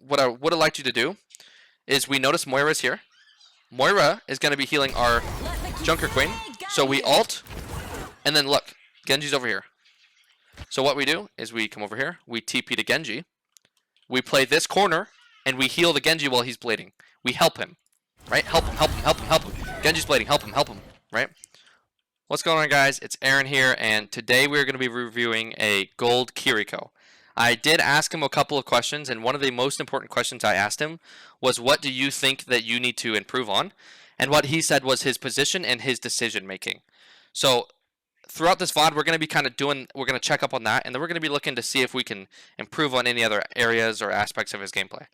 what I would have liked you to do is we notice Moira's here. Moira is going to be healing our Junker Queen. So we ult, and then look, Genji's over here. So what we do is we come over here, we TP to Genji, we play this corner, and we heal the Genji while he's bleeding. We help him, right? Help him, help him, help him, help him. Genji's bleeding, help him, right? What's going on, guys? It's Aaron here, and today we're going to be reviewing a gold Kiriko. I did ask him a couple of questions, and one of the most important questions I asked him was, what do you think that you need to improve on? And what he said was his position and his decision making. So throughout this VOD, we're going to be we're going to check up on that, and then we're going to be looking to see if we can improve on any other areas or aspects of his gameplay.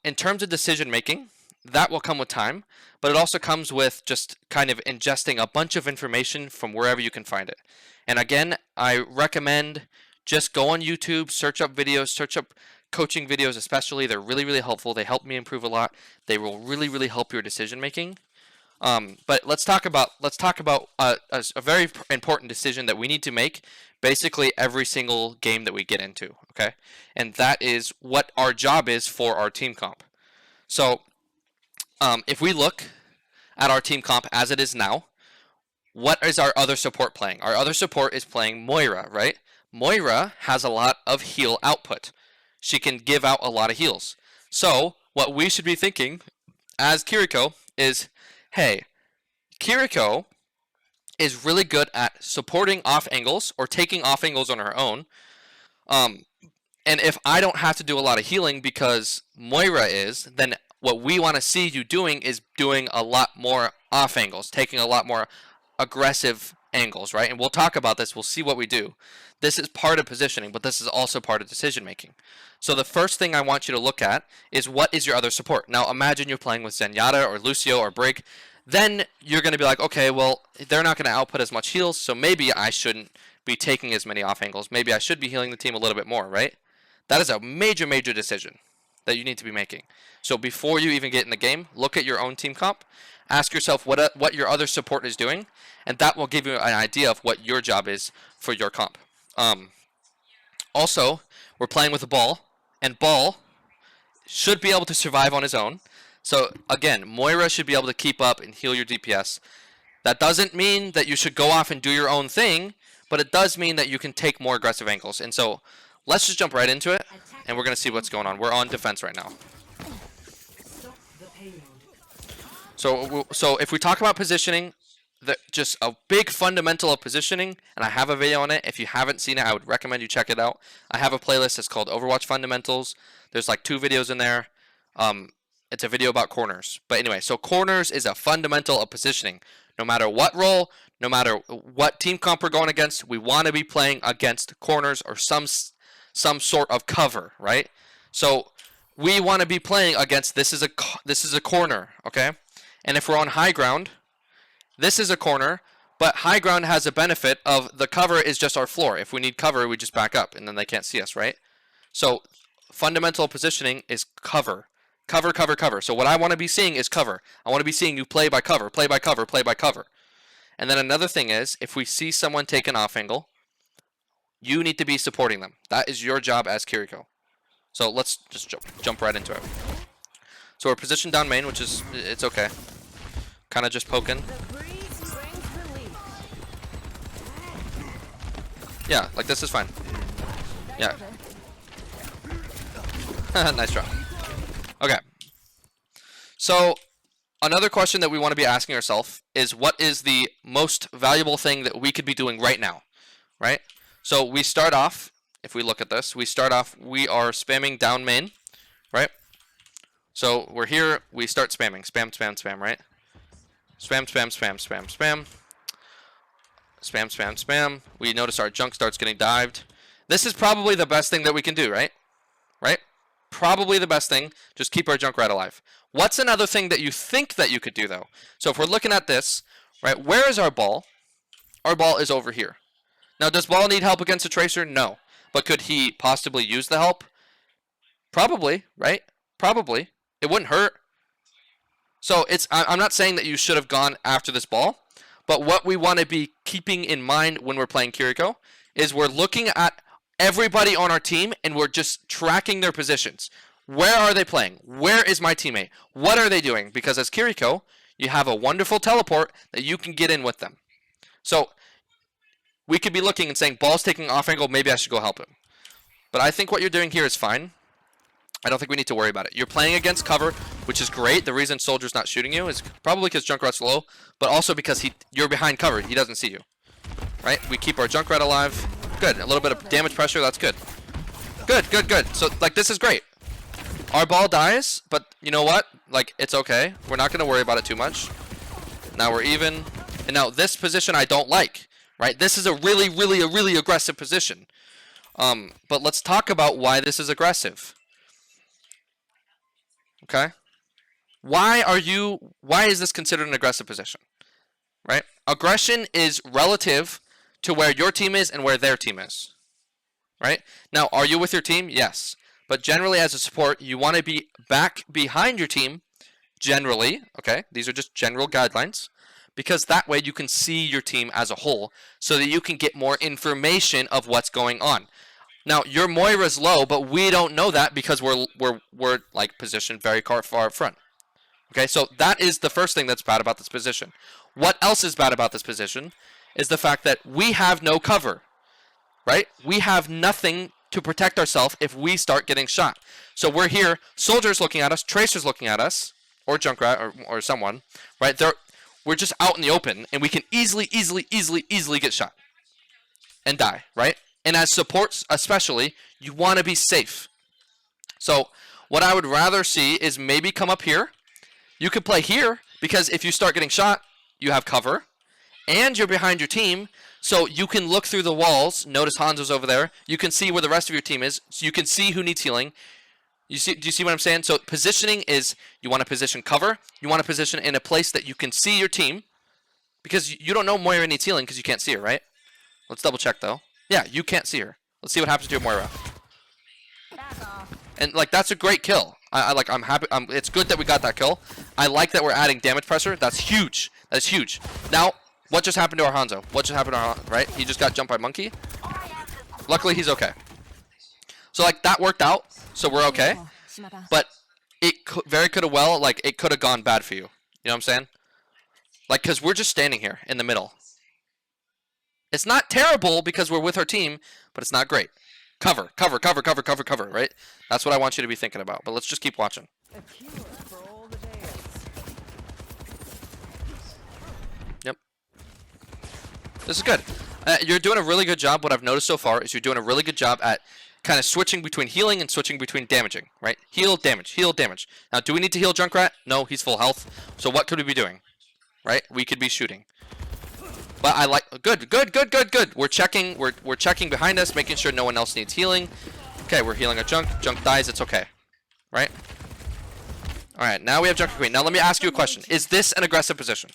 In terms of decision making, that will come with time, but it also comes with just kind of ingesting a bunch of information from wherever you can find it. And again, I recommend just go on YouTube, search up videos, search up coaching videos especially. They're really, really helpful. They help me improve a lot. They will really, really help your decision making. But let's talk about a very important decision that we need to make basically every single game that we get into, okay? And that is what our job is for our team comp. So if we look at our team comp as it is now, what is our other support playing? Our other support is playing Moira, right? Moira has a lot of heal output. She can give out a lot of heals. So what we should be thinking as Kiriko is, hey, Kiriko is really good at supporting off angles or taking off angles on her own. And if I don't have to do a lot of healing because Moira is, then what we want to see you doing is doing a lot more off angles, taking a lot more aggressive angles, right? And we'll talk about this. We'll see what we do. This is part of positioning, but this is also part of decision making. So the first thing I want you to look at is, what is your other support? Now imagine you're playing with Zenyatta or Lucio or Brig. Then you're going to be like, okay, well, they're not going to output as much heals, so maybe I shouldn't be taking as many off angles. Maybe I should be healing the team a little bit more, right? That is a major, major decision that you need to be making. So before you even get in the game, look at your own team comp. Ask yourself what your other support is doing, and that will give you an idea of what your job is for your comp. Also, we're playing with a ball, and ball should be able to survive on his own. So again, Moira should be able to keep up and heal your DPS. That doesn't mean that you should go off and do your own thing, but it does mean that you can take more aggressive angles. And so let's just jump right into it, and we're going to see what's going on. We're on defense right now. So if we talk about positioning, just a big fundamental of positioning, and I have a video on it. If you haven't seen it, I would recommend you check it out. I have a playlist that's called Overwatch Fundamentals. There's like 2 videos in there. It's a video about corners. But anyway, so corners is a fundamental of positioning. No matter what role, no matter what team comp we're going against, we want to be playing against corners or some sort of cover, right? So we want to be playing against this is a corner, okay? And if we're on high ground, this is a corner, but high ground has a benefit of the cover is just our floor. If we need cover, we just back up, and then they can't see us, right? So fundamental positioning is cover. Cover, cover, cover. So what I want to be seeing is cover. I want to be seeing you play by cover, play by cover, play by cover. And then another thing is, if we see someone take an off angle, you need to be supporting them. That is your job as Kiriko. So let's just jump right into it. So we're positioned down main, which is, it's okay. Kind of just poking. Yeah, like this is fine. Yeah. Nice drop. Okay. So another question that we want to be asking ourselves is, what is the most valuable thing that we could be doing right now, right? So we start off, if we look at this, we are spamming down main, right? So we're here, we start spamming, spam, spam, spam, right? Spam, spam, spam, spam, spam. Spam, spam, spam. We notice our junk starts getting dived. This is probably the best thing that we can do, right? Right? Probably the best thing. Just keep our junk right alive. What's another thing that you think that you could do, though? So if we're looking at this, right, where is our ball? Our ball is over here. Now, does ball need help against a tracer? No. But could he possibly use the help? Probably, right? Probably. It wouldn't hurt. So I'm not saying that you should have gone after this ball, but what we want to be keeping in mind when we're playing Kiriko is we're looking at everybody on our team and we're just tracking their positions. Where are they playing? Where is my teammate? What are they doing? Because as Kiriko, you have a wonderful teleport that you can get in with them. So we could be looking and saying, ball's taking off angle, maybe I should go help him. But I think what you're doing here is fine. I don't think we need to worry about it. You're playing against cover, which is great. The reason Soldier's not shooting you is probably because Junkrat's low, but also because you're behind cover. He doesn't see you. Right? We keep our Junkrat alive. Good. A little bit of damage pressure. That's good. Good, good, good. So, like, this is great. Our ball dies, but you know what? Like, it's okay. We're not going to worry about it too much. Now we're even. And now this position I don't like. Right? This is a really aggressive position. But let's talk about why this is aggressive. Okay? Why is this considered an aggressive position? Right? Aggression is relative to where your team is and where their team is. Right? Now, are you with your team? Yes. But generally as a support, you want to be back behind your team, generally, okay? These are just general guidelines, because that way you can see your team as a whole, so that you can get more information of what's going on. Now, your Moira's low, but we don't know that because we're like positioned very far up front. Okay, so that is the first thing that's bad about this position. What else is bad about this position is the fact that we have no cover, right? We have nothing to protect ourselves if we start getting shot. So we're here, Soldier's looking at us, Tracer's looking at us, or Junkrat, or someone, right? We're just out in the open, and we can easily get shot and die, right? And as supports especially, you want to be safe. So what I would rather see is maybe come up here. You could play here, because if you start getting shot, you have cover, and you're behind your team, so you can look through the walls. Notice Hanzo's over there. You can see where the rest of your team is, so you can see who needs healing. Do you see what I'm saying? So positioning is, you want to position cover, you want to position in a place that you can see your team, because you don't know Moira needs healing because you can't see her, right? Let's double check though. Yeah, you can't see her. Let's see what happens to your Moira. And like, that's a great kill. I'm happy. It's good that we got that kill. I like that we're adding damage pressure. That's huge. That's huge. Now, what just happened to our Hanzo? What just happened to our, right? He just got jumped by Monkey. Luckily, he's okay. So like, that worked out. So we're okay. But it could have well, like, it could have gone bad for you. You know what I'm saying? Like, because we're just standing here in the middle. It's not terrible because we're with our team, but it's not great. Cover, right? That's what I want you to be thinking about. But let's just keep watching. Yep. This is good. You're doing a really good job. What I've noticed so far is you're doing a really good job at kind of switching between healing and switching between damaging, right? Heal, damage, heal, damage. Now, do we need to heal Junkrat? No, he's full health. So what could we be doing? Right? We could be shooting. But I like good. We're checking behind us, making sure no one else needs healing. Okay, we're healing a Junk. Junk dies, it's okay. Right? Alright, now we have Junker Queen. Now let me ask you a question. Is this an aggressive position?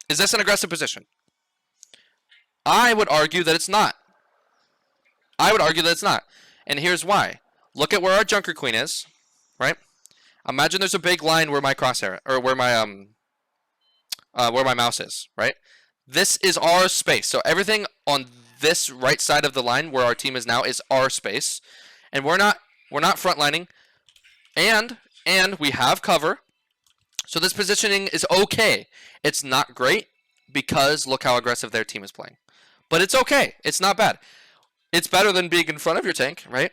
Is this an aggressive position? I would argue that it's not. And here's why. Look at where our Junker Queen is, right? Imagine there's a big line where my crosshair, or where my mouse is, right? This is our space. So everything on this right side of the line where our team is now is our space. And we're not frontlining. And we have cover. So this positioning is okay. It's not great because look how aggressive their team is playing. But it's okay. It's not bad. It's better than being in front of your tank, right?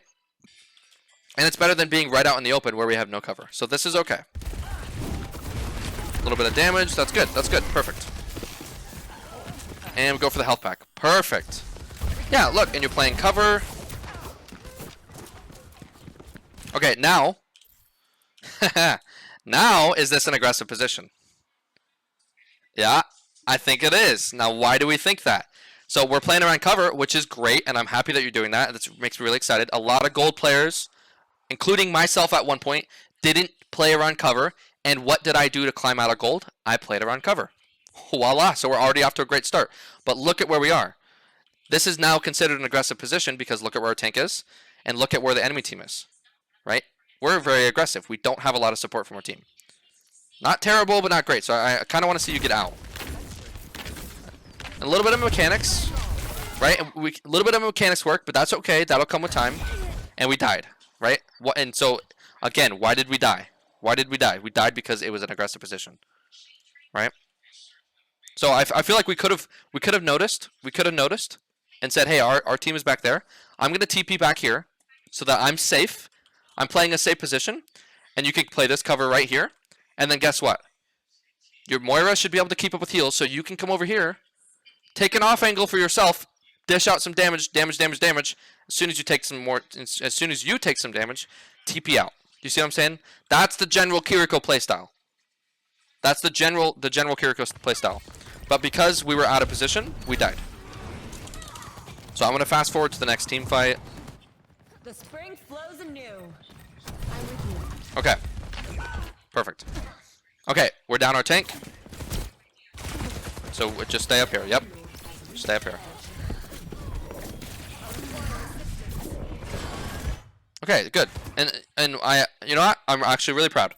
And it's better than being right out in the open where we have no cover. So this is okay. A little bit of damage. That's good. That's good. Perfect. And we go for the health pack. Perfect. Yeah, look. And you're playing cover. Okay, now. Now, is this an aggressive position? Yeah, I think it is. Now, why do we think that? So we're playing around cover, which is great, and I'm happy that you're doing that. That makes me really excited. A lot of gold players, including myself at one point, didn't play around cover. And what did I do to climb out of gold? I played around cover. Voila. So we're already off to a great start. But look at where we are. This is now considered an aggressive position because look at where our tank is, and look at where the enemy team is. Right? We're very aggressive. We don't have a lot of support from our team. Not terrible, but not great. So I kind of want to see you get out. A little bit of mechanics, right? A little bit of mechanics work, but that's okay. That'll come with time. And we died, right? And so, again, why did we die? Why did we die? We died because it was an aggressive position, right? So I feel like we could have noticed. We could have noticed and said, hey, our team is back there. I'm going to TP back here so that I'm safe. I'm playing a safe position. And you can play this cover right here. And then guess what? Your Moira should be able to keep up with heals, so you can come over here, take an off angle for yourself, dish out some damage. As soon as you take some damage, TP out. You see what I'm saying? That's the general Kiriko playstyle. That's the general Kiriko playstyle. But because we were out of position, we died. So I'm gonna fast forward to the next team fight. The spring flows anew. I'm with you. Okay. Perfect. Okay, we're down our tank. So just stay up here. Yep. Stay up here. Okay, good. And I, you know what? I'm actually really proud.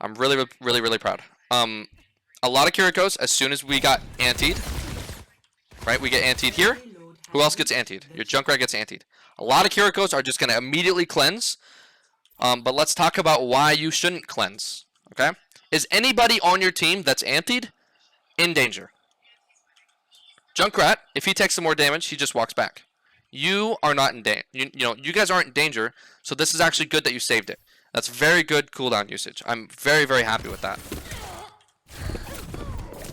I'm really proud. A lot of Kirikos, as soon as we got antied, right? We get antied here. Who else gets antied? Your Junkrat gets antied. A lot of Kirikos are just going to immediately cleanse. But let's talk about why you shouldn't cleanse. Okay? Is anybody on your team that's antied in danger? Junkrat, if he takes some more damage, he just walks back. You are not in danger. You guys aren't in danger, so this is actually good that you saved it. That's very good cooldown usage. I'm very happy with that.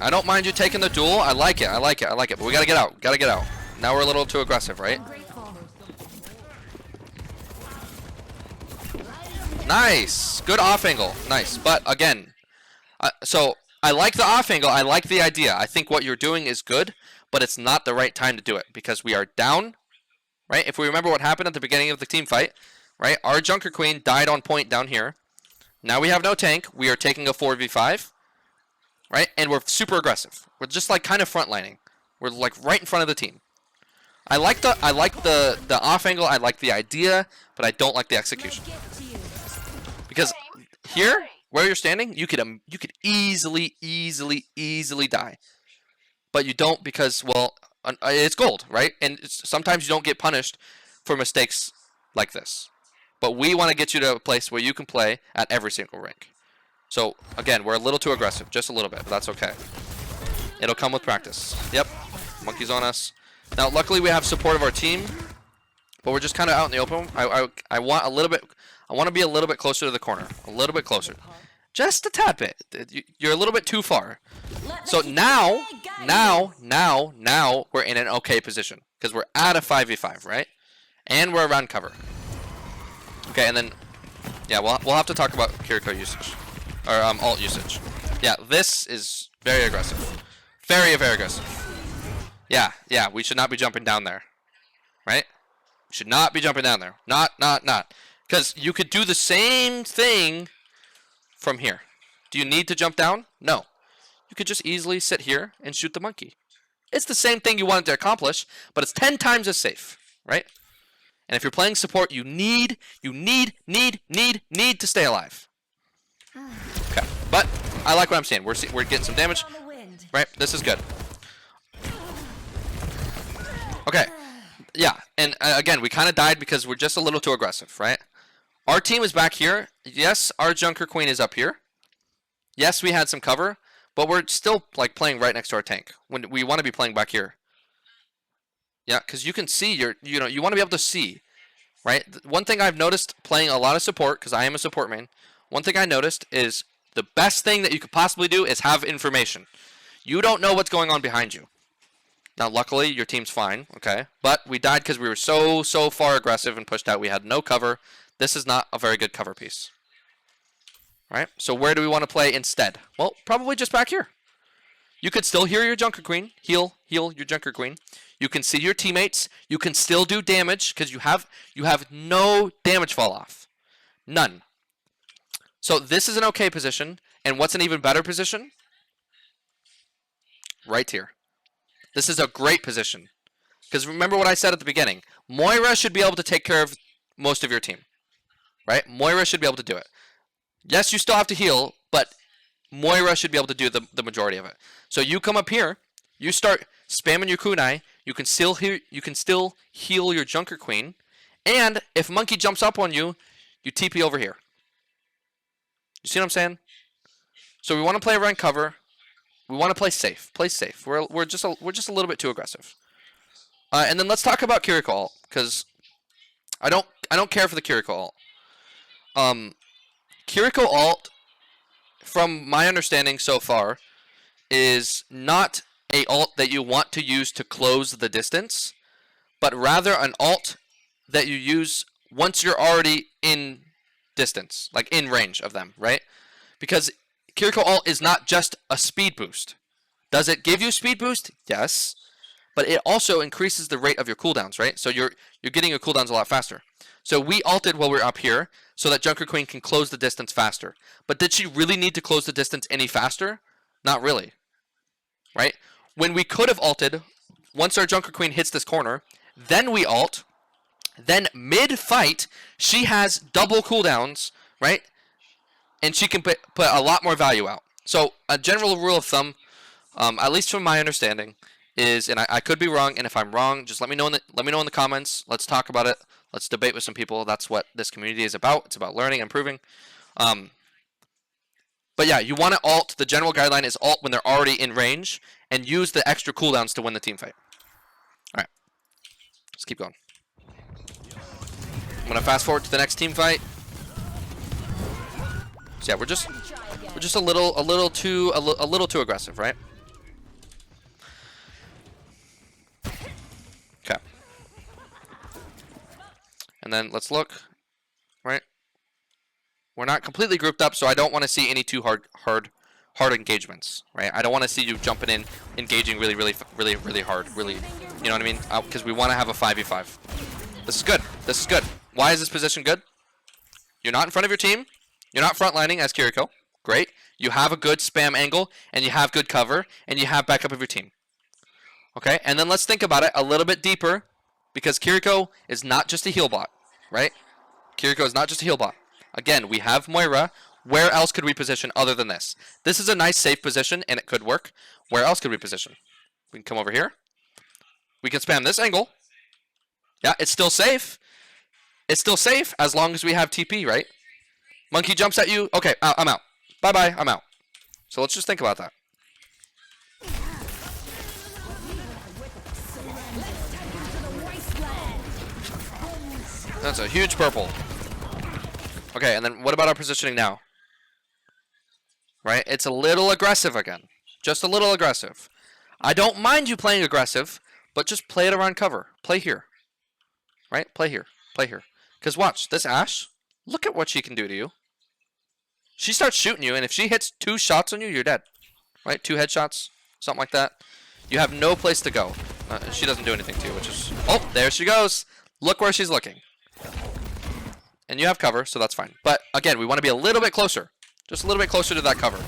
I don't mind you taking the duel. I like it. But we gotta get out. Now we're a little too aggressive, right? Nice. Good off angle. Nice. But again, so I like the off angle. I like the idea. I think what you're doing is good, but it's not the right time to do it because we are down, right? If we remember what happened at the beginning of the team fight, right? Our Junker Queen died on point down here. Now we have no tank. We are taking a 4v5, right? And we're super aggressive. We're just like kind of frontlining. We're like right in front of the team. I like the off angle. I like the idea, but I don't like the execution. Because here, where you're standing, you could easily die. But you don't because, well, it's gold, right? And sometimes you don't get punished for mistakes like this. But we want to get you to a place where you can play at every single rank. So, again, we're a little too aggressive. Just a little bit, but that's okay. It'll come with practice. Yep. Monkey's on us. Now, luckily, we have support of our team. But we're just kind of out in the open. I want a little bit... I want to be a little bit closer to the corner. A little bit closer. Just a tad bit. You're a little bit too far. So now we're in an okay position. Because we're at a 5v5, right? And we're around cover. Okay, and then... Yeah, we'll have to talk about Kiriko usage. Or ult usage. Yeah, this is very aggressive. Very aggressive. Yeah, we should not be jumping down there. Right? Should not be jumping down there. Not. Because you could do the same thing from here. Do you need to jump down? No. You could just easily sit here and shoot the monkey. It's the same thing you wanted to accomplish, but it's 10 times as safe, right? And if you're playing support, you need to stay alive. Okay, but I like what I'm seeing. We're getting some damage, right? This is good. Okay, yeah, and again, we kind of died because we're just a little too aggressive, right? Our team is back here. Yes, our Junker Queen is up here. Yes, we had some cover, but we're still like playing right next to our tank when we want to be playing back here. Yeah, because you can see you want to be able to see, right? One thing I've noticed playing a lot of support, because I am a support main, one thing I noticed is the best thing that you could possibly do is have information. You don't know what's going on behind you. Now, luckily, your team's fine, okay? But we died because we were so far aggressive and pushed out. We had no cover. This is not a very good cover piece. Right? So where do we want to play instead? Well, probably just back here. You could still hear your Junker Queen. Heal your Junker Queen. You can see your teammates. You can still do damage because you have no damage fall off. None. So this is an okay position. And what's an even better position? Right here. This is a great position. Because remember what I said at the beginning. Moira should be able to take care of most of your team. Right? Moira should be able to do it. Yes, you still have to heal, but Moira should be able to do the majority of it. So you come up here, you start spamming your kunai, you can still heal your Junker Queen, and if Monkey jumps up on you, you TP over here. You see what I'm saying? So we want to play around cover. We want to play safe. Play safe. We're just a little bit too aggressive. And then let's talk about Kiriko ult, because I don't care for the Kiriko ult. Kiriko ult, from my understanding so far, is not a ult that you want to use to close the distance, but rather an ult that you use once you're already in distance, like in range of them, right? Because Kiriko ult is not just a speed boost. Does it give you speed boost? Yes. But it also increases the rate of your cooldowns, right? So you're getting your cooldowns a lot faster. So we ulted while we're up here so that Junker Queen can close the distance faster. But did she really need to close the distance any faster? Not really. Right? When we could have ulted, once our Junker Queen hits this corner, then we ult, then mid-fight, she has double cooldowns, right? And she can put a lot more value out. So a general rule of thumb, at least from my understanding, is, and I could be wrong, and if I'm wrong, just let me know in the comments. Let's talk about it. Let's debate with some people. That's what this community is about. It's about learning and improving. But yeah, you want to ult. The general guideline is ult when they're already in range, and use the extra cooldowns to win the team fight. All right, let's keep going. I'm gonna fast forward to the next team fight. So yeah, we're just a little too aggressive, right? Okay. And then let's look, right? We're not completely grouped up, so I don't want to see any too hard engagements, right? I don't want to see you jumping in, engaging really hard, you know what I mean? Because we want to have a 5v5. This is good. This is good. Why is this position good? You're not in front of your team. You're not frontlining as Kiriko. Great. You have a good spam angle, and you have good cover, and you have backup of your team. Okay, and then let's think about it a little bit deeper, because Kiriko is not just a heal bot, right? Kiriko is not just a heal bot. Again, we have Moira. Where else could we position other than this? This is a nice safe position, and it could work. Where else could we position? We can come over here. We can spam this angle. Yeah, it's still safe. It's still safe as long as we have TP, right? Monkey jumps at you. Okay, I'm out. Bye-bye, I'm out. So let's just think about that. That's a huge purple. Okay, and then what about our positioning now? Right? It's a little aggressive again. Just a little aggressive. I don't mind you playing aggressive, but just play it around cover. Play here. Right? Play here. Play here. Because watch, this Ashe, look at what she can do to you. She starts shooting you, and if she hits 2 shots on you, you're dead. Right? 2 headshots, something like that. You have no place to go. She doesn't do anything to you, which is... Oh, there she goes. Look where she's looking. And you have cover, so that's fine. But, again, we want to be a little bit closer. Just a little bit closer to that cover.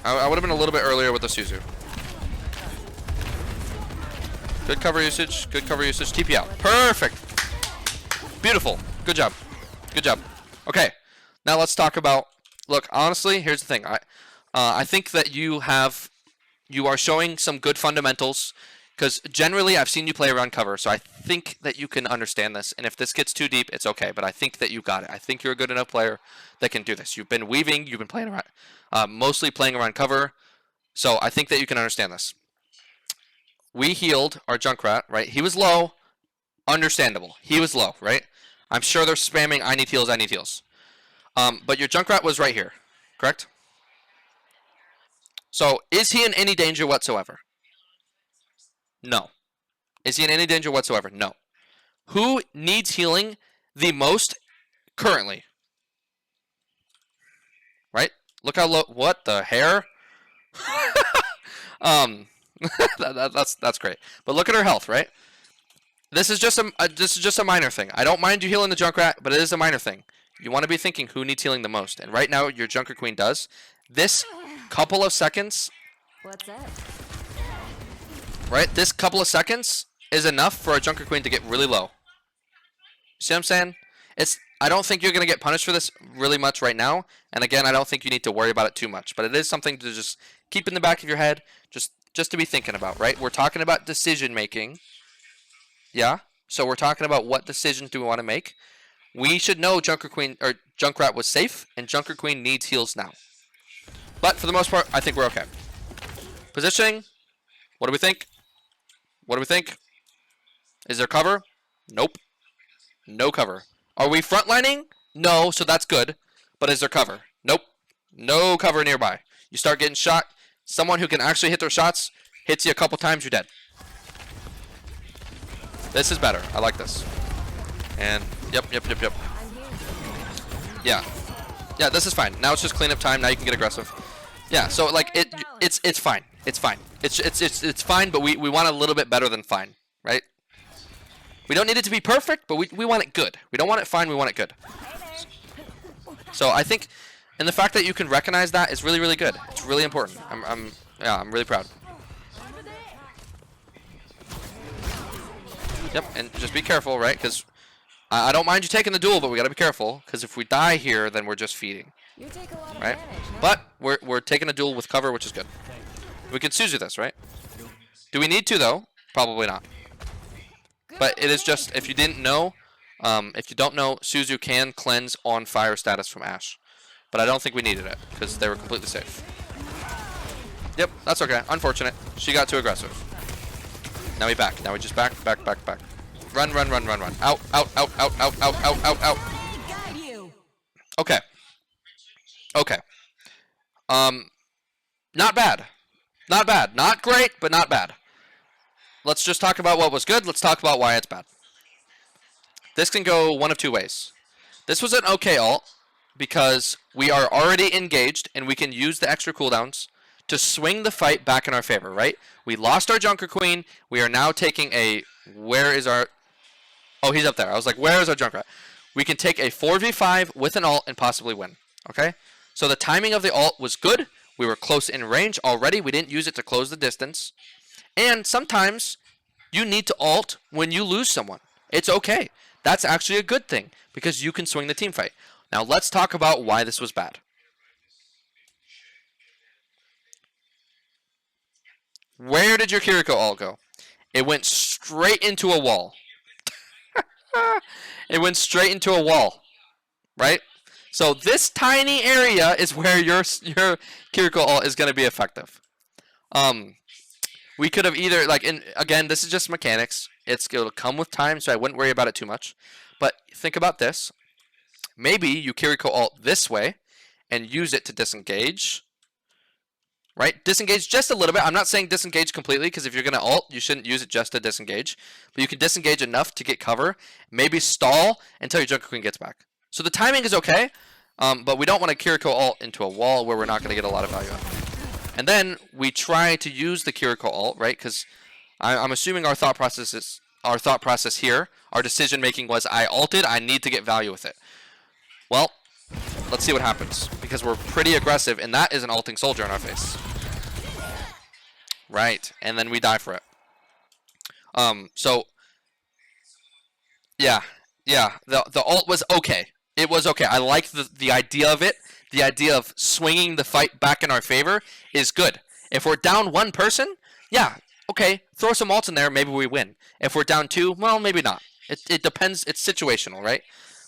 I would have been a little bit earlier with the Suzu. Good cover usage. Good cover usage. TP out. Perfect. Beautiful. Good job. Good job. Okay. Now let's talk about... Look, honestly, here's the thing. I think that you are showing some good fundamentals, because generally I've seen you play around cover, so I think that you can understand this. And if this gets too deep, it's okay. But I think that you got it. I think you're a good enough player that can do this. You've been weaving. You've been playing around, mostly playing around cover. So I think that you can understand this. We healed our Junkrat, right? He was low. Understandable. He was low, right? I'm sure they're spamming, I need heals, I need heals. But your Junkrat was right here, correct? So, is he in any danger whatsoever? No. Is he in any danger whatsoever? No. Who needs healing the most currently? Right? Look how low. What the hair? That's great. But look at her health, right? This is just a minor thing. I don't mind you healing the Junkrat, but it is a minor thing. You want to be thinking who needs healing the most, and right now your Junker Queen does. This couple of seconds. What's up? Right? This couple of seconds is enough for a Junker Queen to get really low. See what I'm saying? I don't think you're going to get punished for this really much right now. And again, I don't think you need to worry about it too much. But it is something to just keep in the back of your head. Just just to be thinking about, right? We're talking about decision making. Yeah? So we're talking about what decisions do we want to make. We should know Junker Queen or Junkrat was safe, and Junker Queen needs heals now. But for the most part, I think we're okay. Positioning. What do we think? What do we think? Is there cover? Nope. No cover. Are we frontlining? No, so that's good. But is there cover? Nope. No cover nearby. You start getting shot. Someone who can actually hit their shots hits you a couple times, you're dead. This is better. I like this. And yep. Yeah. Yeah, this is fine. Now it's just cleanup time. Now you can get aggressive. Yeah, so like it's fine. It's fine. It's fine, but we want a little bit better than fine, right? We don't need it to be perfect, but we want it good. We don't want it fine, we want it good. So I think, and the fact that you can recognize that is really, really good. It's really important. I'm really proud. Yep, and just be careful, right? Because I don't mind you taking the duel, but we gotta be careful. Because if we die here, then we're just feeding, You take a lot of right? damage, huh? But we're taking a duel with cover, which is good. We can Suzu this, right? Do we need to though? Probably not. But it is just, if you didn't know, if you don't know, Suzu can cleanse on fire status from Ashe. But I don't think we needed it, because they were completely safe. Yep, that's okay. Unfortunate. She got too aggressive. Now we back. Now we just back. Run. Out. Guide you. Okay. Not bad. Not great, but not bad. Let's just talk about what was good. Let's talk about why it's bad. This can go one of two ways. This was an okay ult because we are already engaged and we can use the extra cooldowns to swing the fight back in our favor, right? We lost our Junker Queen. We are now taking a... Where is our... Oh, he's up there. I was like, where is our Junkrat? We can take a 4v5 with an ult and possibly win, okay? So the timing of the ult was good. We were close in range already. We didn't use it to close the distance. And sometimes you need to ult when you lose someone. It's okay. That's actually a good thing because you can swing the team fight. Now let's talk about why this was bad. Where did your Kiriko ult go? It went straight into a wall. It went straight into a wall, right? So this tiny area is where your Kiriko ult is going to be effective. We could have either, like, again, this is just mechanics. It'll come with time, so I wouldn't worry about it too much. But think about this. Maybe you Kiriko ult this way and use it to disengage. Right? Disengage just a little bit. I'm not saying disengage completely, because if you're going to ult, you shouldn't use it just to disengage. But you can disengage enough to get cover. Maybe stall until your Junker Queen gets back. So the timing is okay, but we don't want to Kiriko ult into a wall where we're not going to get a lot of value out. And then we try to use the Kiriko ult, right? Because I'm assuming our thought process here, our decision making was, I ulted, I need to get value with it. Well, let's see what happens, because we're pretty aggressive, and that is an ulting soldier in our face. Right, and then we die for it. So yeah, the ult was okay. It was okay. I like the idea of it. The idea of swinging the fight back in our favor is good. If we're down one person, yeah, okay, throw some ults in there, maybe we win. If we're down two, well, maybe not. It depends. It's situational, right?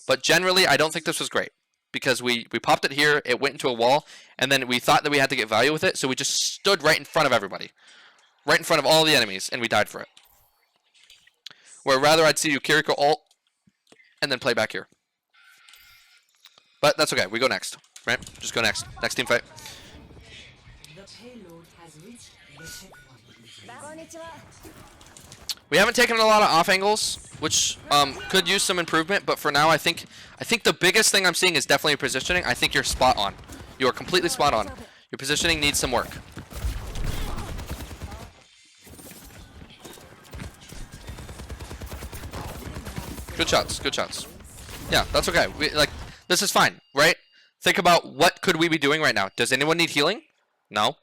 But generally, I don't think this was great. Because we popped it here, it went into a wall, and then we thought that we had to get value with it, so we just stood right in front of everybody. Right in front of all the enemies, and we died for it. Where rather I'd see you Kiriko ult, and then play back here. But that's okay, we go next. Right? Just go next. Next team fight. We haven't taken a lot of off angles, which could use some improvement, but for now I think the biggest thing I'm seeing is definitely your positioning. I think you're spot on. You are completely spot on. Your positioning needs some work. Good shots, good shots. Yeah, that's okay. This is fine, right? Think about what could we be doing right now. Does anyone need healing? No.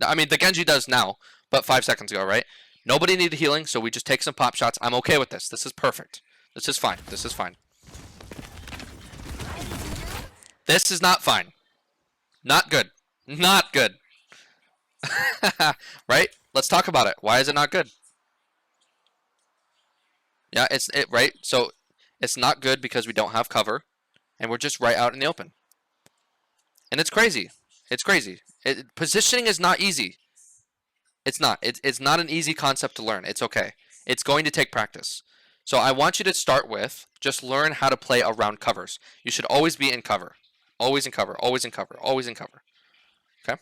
I mean, the Genji does now, but 5 seconds ago, right? Nobody needed healing, so we just take some pop shots. I'm okay with this. This is perfect. This is fine. This is fine. This is not fine. Not good. Not good. Right? Let's talk about it. Why is it not good? Yeah, right. So it's not good because we don't have cover, and we're just right out in the open. And it's crazy. It's crazy. Positioning is not easy. It's not. It's not an easy concept to learn. It's okay. It's going to take practice. So I want you to start with just learn how to play around covers. You should always be in cover. Always in cover. Always in cover. Always in cover. Okay?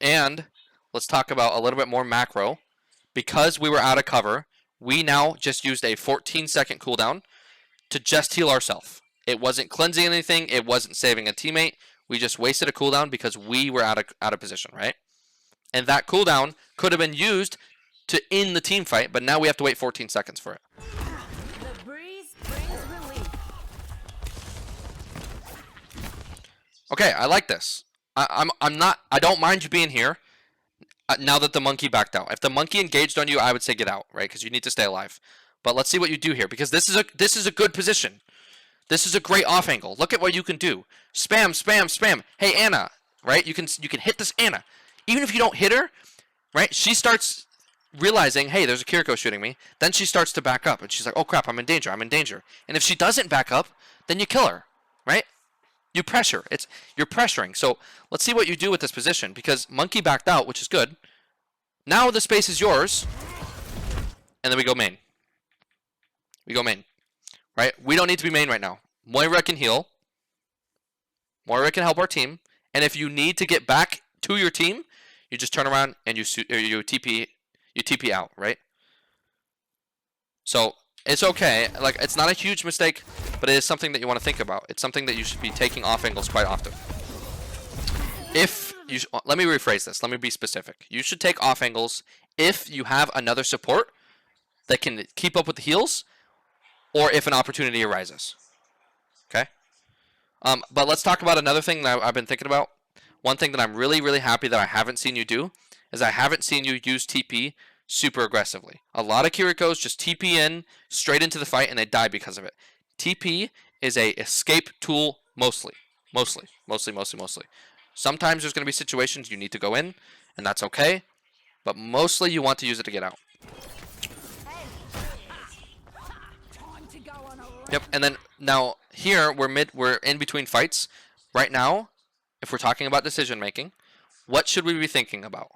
And let's talk about a little bit more macro. Because we were out of cover, we now just used a 14-second cooldown to just heal ourselves. It wasn't cleansing anything. It wasn't saving a teammate. We just wasted a cooldown because we were out of position, right? And that cooldown could have been used to end the team fight, but now we have to wait 14 seconds for it. The breeze brings relief. Okay, I like this. I don't mind you being here now that the monkey backed out. If the monkey engaged on you, I would say get out, right? Because you need to stay alive. But let's see what you do here, because this is a good position. This is a great off angle. Look at what you can do. Spam, spam, spam. Hey, Anna, right? You can hit this Anna. Even if you don't hit her, right? She starts realizing, hey, there's a Kiriko shooting me. Then she starts to back up, and she's like, oh crap, I'm in danger. I'm in danger. And if she doesn't back up, then you kill her, right? You pressure. You're pressuring. So let's see what you do with this position, because monkey backed out, which is good. Now the space is yours, and then we go main. We go main. Right? We don't need to be main right now. Moira can heal. Moira can help our team. And if you need to get back to your team, you just turn around and you TP out, right? So it's okay. Like, it's not a huge mistake, but it is something that you want to think about. It's something that you should be taking off angles quite often. Let me rephrase this. Let me be specific. You should take off angles if you have another support that can keep up with the heals, or if an opportunity arises. Okay? But let's talk about another thing that I've been thinking about. One thing that I'm really, really happy that I haven't seen you do is I haven't seen you use TP super aggressively. A lot of Kirikos just TP in straight into the fight and they die because of it. TP is a escape tool mostly. Mostly. Sometimes there's going to be situations you need to go in, and that's okay. But mostly you want to use it to get out. Yep, and then now here we're in between fights. Right now, if we're talking about decision making, what should we be thinking about?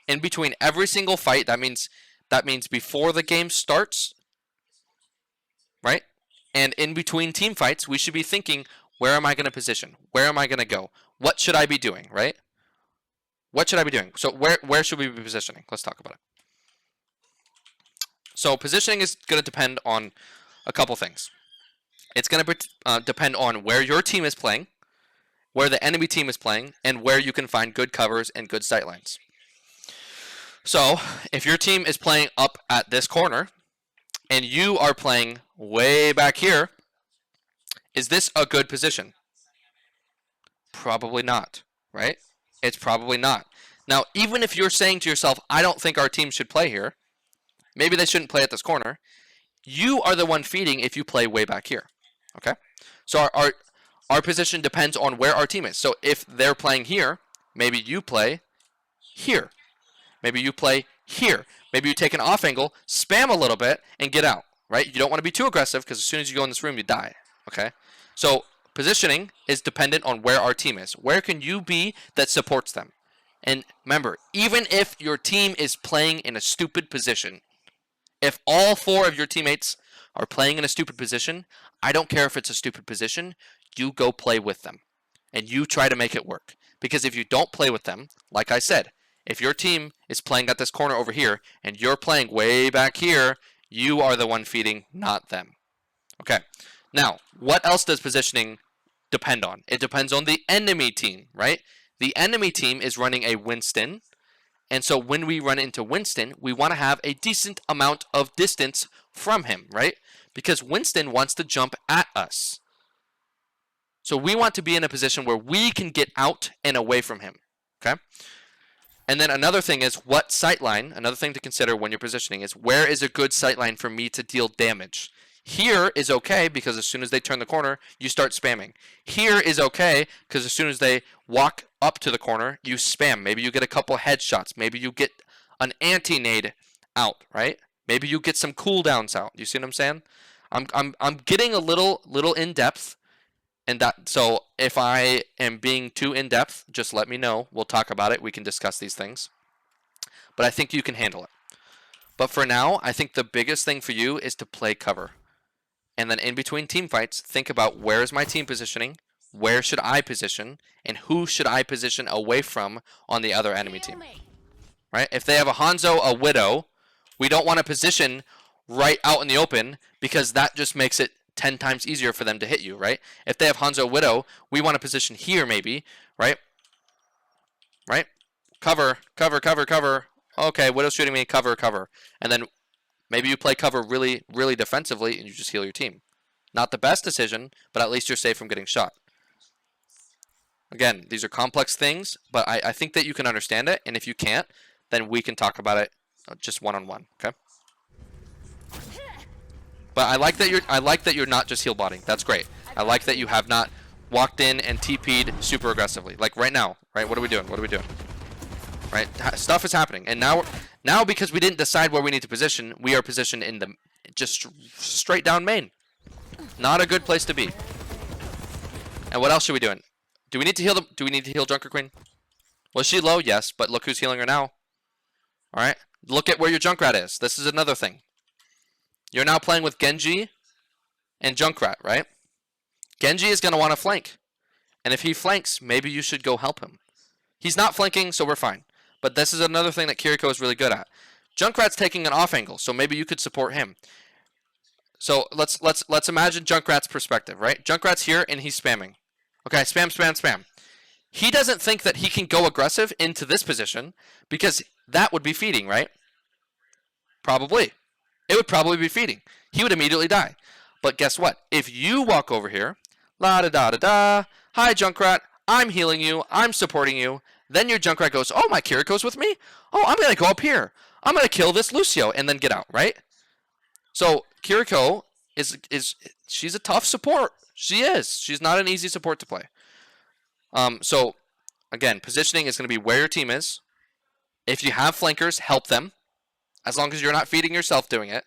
In between every single fight, that means before the game starts, right? And in between team fights, we should be thinking, where am I going to position? Where am I going to go? What should I be doing, right? What should I be doing? So where should we be positioning? Let's talk about it. So positioning is going to depend on a couple things. It's going to depend on where your team is playing, where the enemy team is playing, and where you can find good covers and good sight lines. So if your team is playing up at this corner and you are playing way back here, is this a good position? Probably not, right? It's probably not. Now, even if you're saying to yourself, I don't think our team should play here, maybe they shouldn't play at this corner, you are the one feeding if you play way back here, okay? So our position depends on where our team is. So if they're playing here, maybe you play here. Maybe you play here. Maybe you take an off angle, spam a little bit, and get out, right? You don't want to be too aggressive because as soon as you go in this room, you die, okay? So positioning is dependent on where our team is. Where can you be that supports them? And remember, even if your team is playing in a stupid position, if all 4 of your teammates are playing in a stupid position, I don't care if it's a stupid position, you go play with them. And you try to make it work. Because if you don't play with them, like I said, if your team is playing at this corner over here, and you're playing way back here, you are the one feeding, not them. Okay. Now, what else does positioning depend on? It depends on the enemy team, right? The enemy team is running a Winston. And so when we run into Winston, we want to have a decent amount of distance from him, right? Because Winston wants to jump at us. So we want to be in a position where we can get out and away from him, okay? And then another thing is what sightline, another thing to consider when you're positioning is where is a good sightline for me to deal damage? Here is okay because as soon as they turn the corner, you start spamming. Here is okay because as soon as they walk up to the corner, you spam. Maybe you get a couple headshots. Maybe you get an anti-nade out, right? Maybe you get some cooldowns out. You see what I'm saying? I'm getting a little in depth, and that so if I am being too in depth, just let me know. We'll talk about it. We can discuss these things. But I think you can handle it. But for now, I think the biggest thing for you is to play cover. And then in between team fights, think about where is my team positioning, where should I position, and who should I position away from on the other enemy team. Right? If they have a Hanzo, a Widow, we don't want to position right out in the open because that just makes it 10 times easier for them to hit you, right? If they have Hanzo, Widow, we want to position here maybe, right? Right? Cover, cover, cover, cover. Okay, Widow's shooting me, cover, cover. And then maybe you play cover really, really defensively and you just heal your team. Not the best decision, but at least you're safe from getting shot. Again, these are complex things, but I think that you can understand it, and if you can't, then we can talk about it just one-on-one, okay? But I like that you're not just heal botting. That's great. I like that you have not walked in and TP'd super aggressively. Like right now, right? What are we doing? What are we doing? Right? Stuff is happening. And now because we didn't decide where we need to position, we are positioned in the just straight down main. Not a good place to be. And what else should we doing? Do we need to heal do we need to heal Junker Queen? Was she low? Yes, but look who's healing her now. Alright? Look at where your Junkrat is. This is another thing. You're now playing with Genji and Junkrat, right? Genji is going to want to flank. And if he flanks, maybe you should go help him. He's not flanking, so we're fine. But this is another thing that Kiriko is really good at. Junkrat's taking an off angle, so maybe you could support him. So let's imagine Junkrat's perspective, right? Junkrat's here and he's spamming. Okay, spam, spam, spam. He doesn't think that he can go aggressive into this position because that would be feeding, right? Probably. It would probably be feeding. He would immediately die. But guess what? If you walk over here, la da da da da, hi Junkrat, I'm healing you, I'm supporting you. Then your Junkrat goes, oh, my Kiriko's with me? Oh, I'm going to go up here. I'm going to kill this Lucio and then get out, right? So Kiriko she's a tough support. She is. She's not an easy support to play. So, again, positioning is going to be where your team is. If you have flankers, help them. As long as you're not feeding yourself doing it.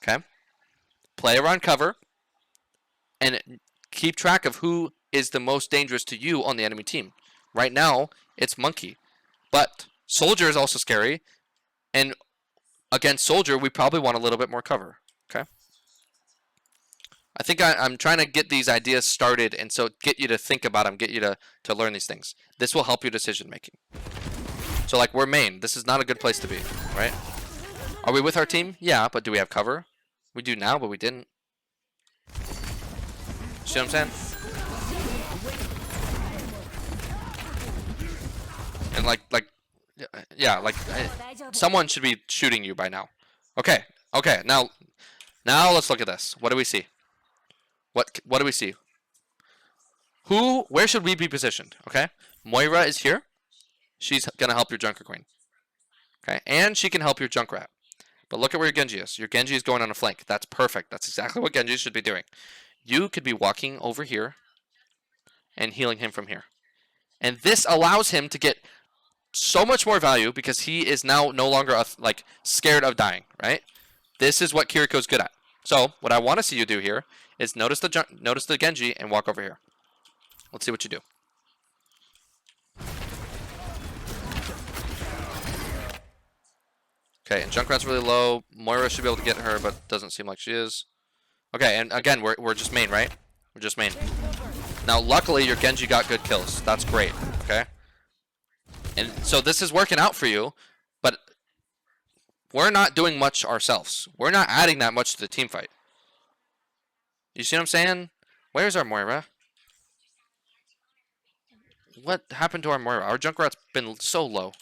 Okay? Play around cover. And keep track of who is the most dangerous to you on the enemy team. Right now, it's Monkey. But Soldier is also scary. And against Soldier, we probably want a little bit more cover. Okay? I think I'm trying to get these ideas started and so get you to think about them, get you to learn these things. This will help your decision making. So like we're main. This is not a good place to be, right? Are we with our team? Yeah, but do we have cover? We do now, but we didn't. See what I'm saying? And someone should be shooting you by now. Okay, now let's look at this. What do we see? What do we see? Where should we be positioned? Okay, Moira is here. She's gonna help your Junker Queen. Okay, and she can help your Junkrat. But look at where your Genji is. Your Genji is going on a flank. That's perfect. That's exactly what Genji should be doing. You could be walking over here and healing him from here. And this allows him to get so much more value because he is now no longer like scared of dying, right? This is what Kiriko's good at. So what I want to see you do here is notice the Genji and walk over here. Let's see what you do. Okay, and Junkrat's really low. Moira should be able to get her, but doesn't seem like she is. Okay, and again, we're just main, right? We're just main. Now, luckily, your Genji got good kills. That's great, okay? And so this is working out for you, but we're not doing much ourselves. We're not adding that much to the team fight. You see what I'm saying? Where's our Moira? What happened to our Moira? Our Junkrat's been so low.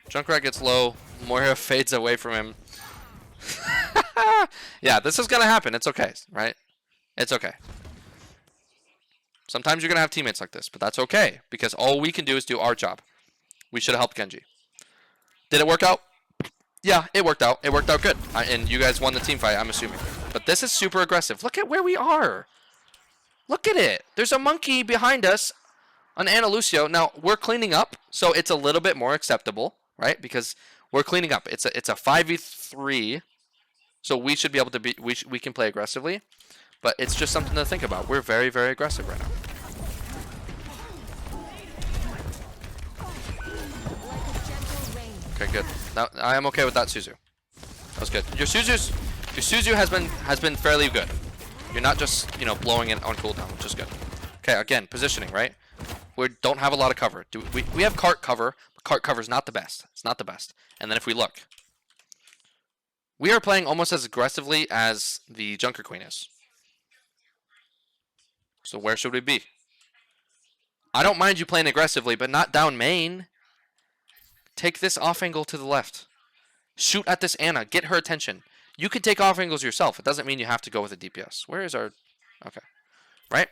Junkrat gets low. Moira fades away from him. Yeah, this is going to happen. It's okay, right? It's okay. Sometimes you're going to have teammates like this, but that's okay. Because all we can do is do our job. We should have helped Genji. Did it work out? Yeah, it worked out. It worked out good. And you guys won the team fight, I'm assuming. But this is super aggressive. Look at where we are. Look at it. There's a monkey behind us on Ana Lucio. Now, we're cleaning up, so it's a little bit more acceptable, right? Because we're cleaning up. It's a 5v3, so we should be able to be... We can play aggressively, but it's just something to think about. We're very, very aggressive right now. Okay, good. Now I am okay with that, Suzu. That was good. Your Suzu has been fairly good. You're not just, you know, blowing it on cooldown, which is good. Okay, again, positioning, right? We don't have a lot of cover. We have cart cover, but cart cover is not the best. It's not the best. And then if we look, we are playing almost as aggressively as the Junker Queen is. So where should we be? I don't mind you playing aggressively, but not down main. Take this off angle to the left. Shoot at this Ana. Get her attention. You can take off angles yourself. It doesn't mean you have to go with a DPS. Where is our... Okay. Right?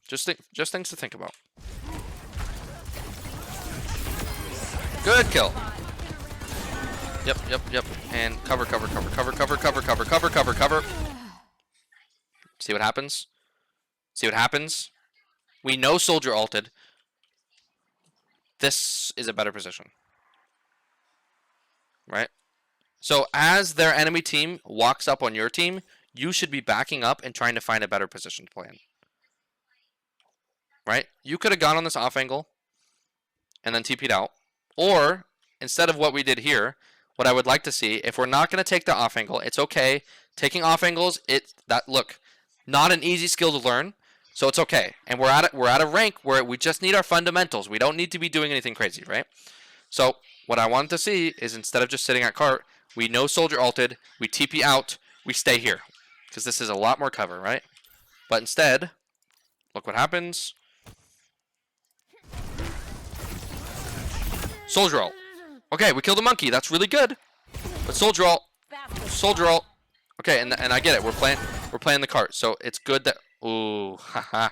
Just things to think about. Good kill. Yep. And cover. See what happens? See what happens? We know Soldier ulted. This is a better position. Right? So as their enemy team walks up on your team, you should be backing up and trying to find a better position to play in. Right? You could have gone on this off angle and then TP'd out. Or, instead of what we did here, what I would like to see, if we're not going to take the off angle, it's okay. Taking off angles, look, not an easy skill to learn, so it's okay. And we're at a rank where we just need our fundamentals. We don't need to be doing anything crazy, right? So, what I want to see is instead of just sitting at cart, we know Soldier ulted, we TP out, we stay here. Because this is a lot more cover, right? But instead, look what happens. Soldier ult. Okay, we killed a monkey. That's really good. But Soldier ult. Soldier ult. Okay, and I get it. We're playing the cart. So it's good that... Ooh, haha.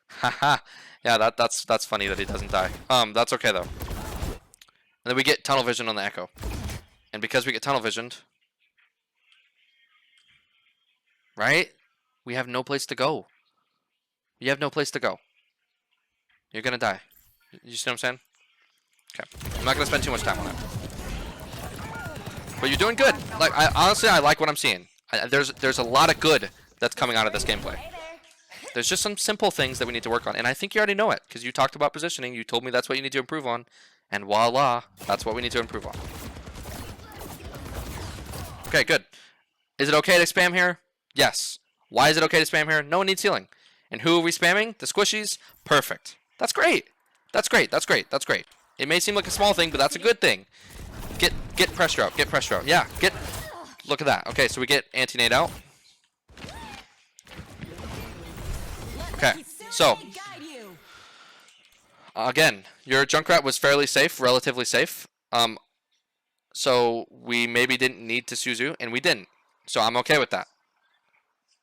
Haha. Yeah, that's funny that he doesn't die. That's okay, though. And then we get tunnel vision on the Echo. And because we get tunnel visioned... Right? We have no place to go. You have no place to go. You're gonna die. You see what I'm saying? Okay. I'm not gonna spend too much time on it. But you're doing good. Like, honestly, I like what I'm seeing. There's a lot of good that's coming out of this gameplay. There's just some simple things that we need to work on, and I think you already know it because you talked about positioning. You told me that's what you need to improve on, and voila, that's what we need to improve on. Okay, good. Is it okay to spam here? Yes. Why is it okay to spam here? No one needs healing. And who are we spamming? The squishies? Perfect. That's great. That's great. That's great. That's great. It may seem like a small thing, but that's a good thing. Get pressure out. Get pressure out. Yeah, look at that. Okay, so we get anti-nade out. Okay, so again, your Junkrat was fairly safe, relatively safe. So we maybe didn't need to Suzu, and we didn't. So I'm okay with that.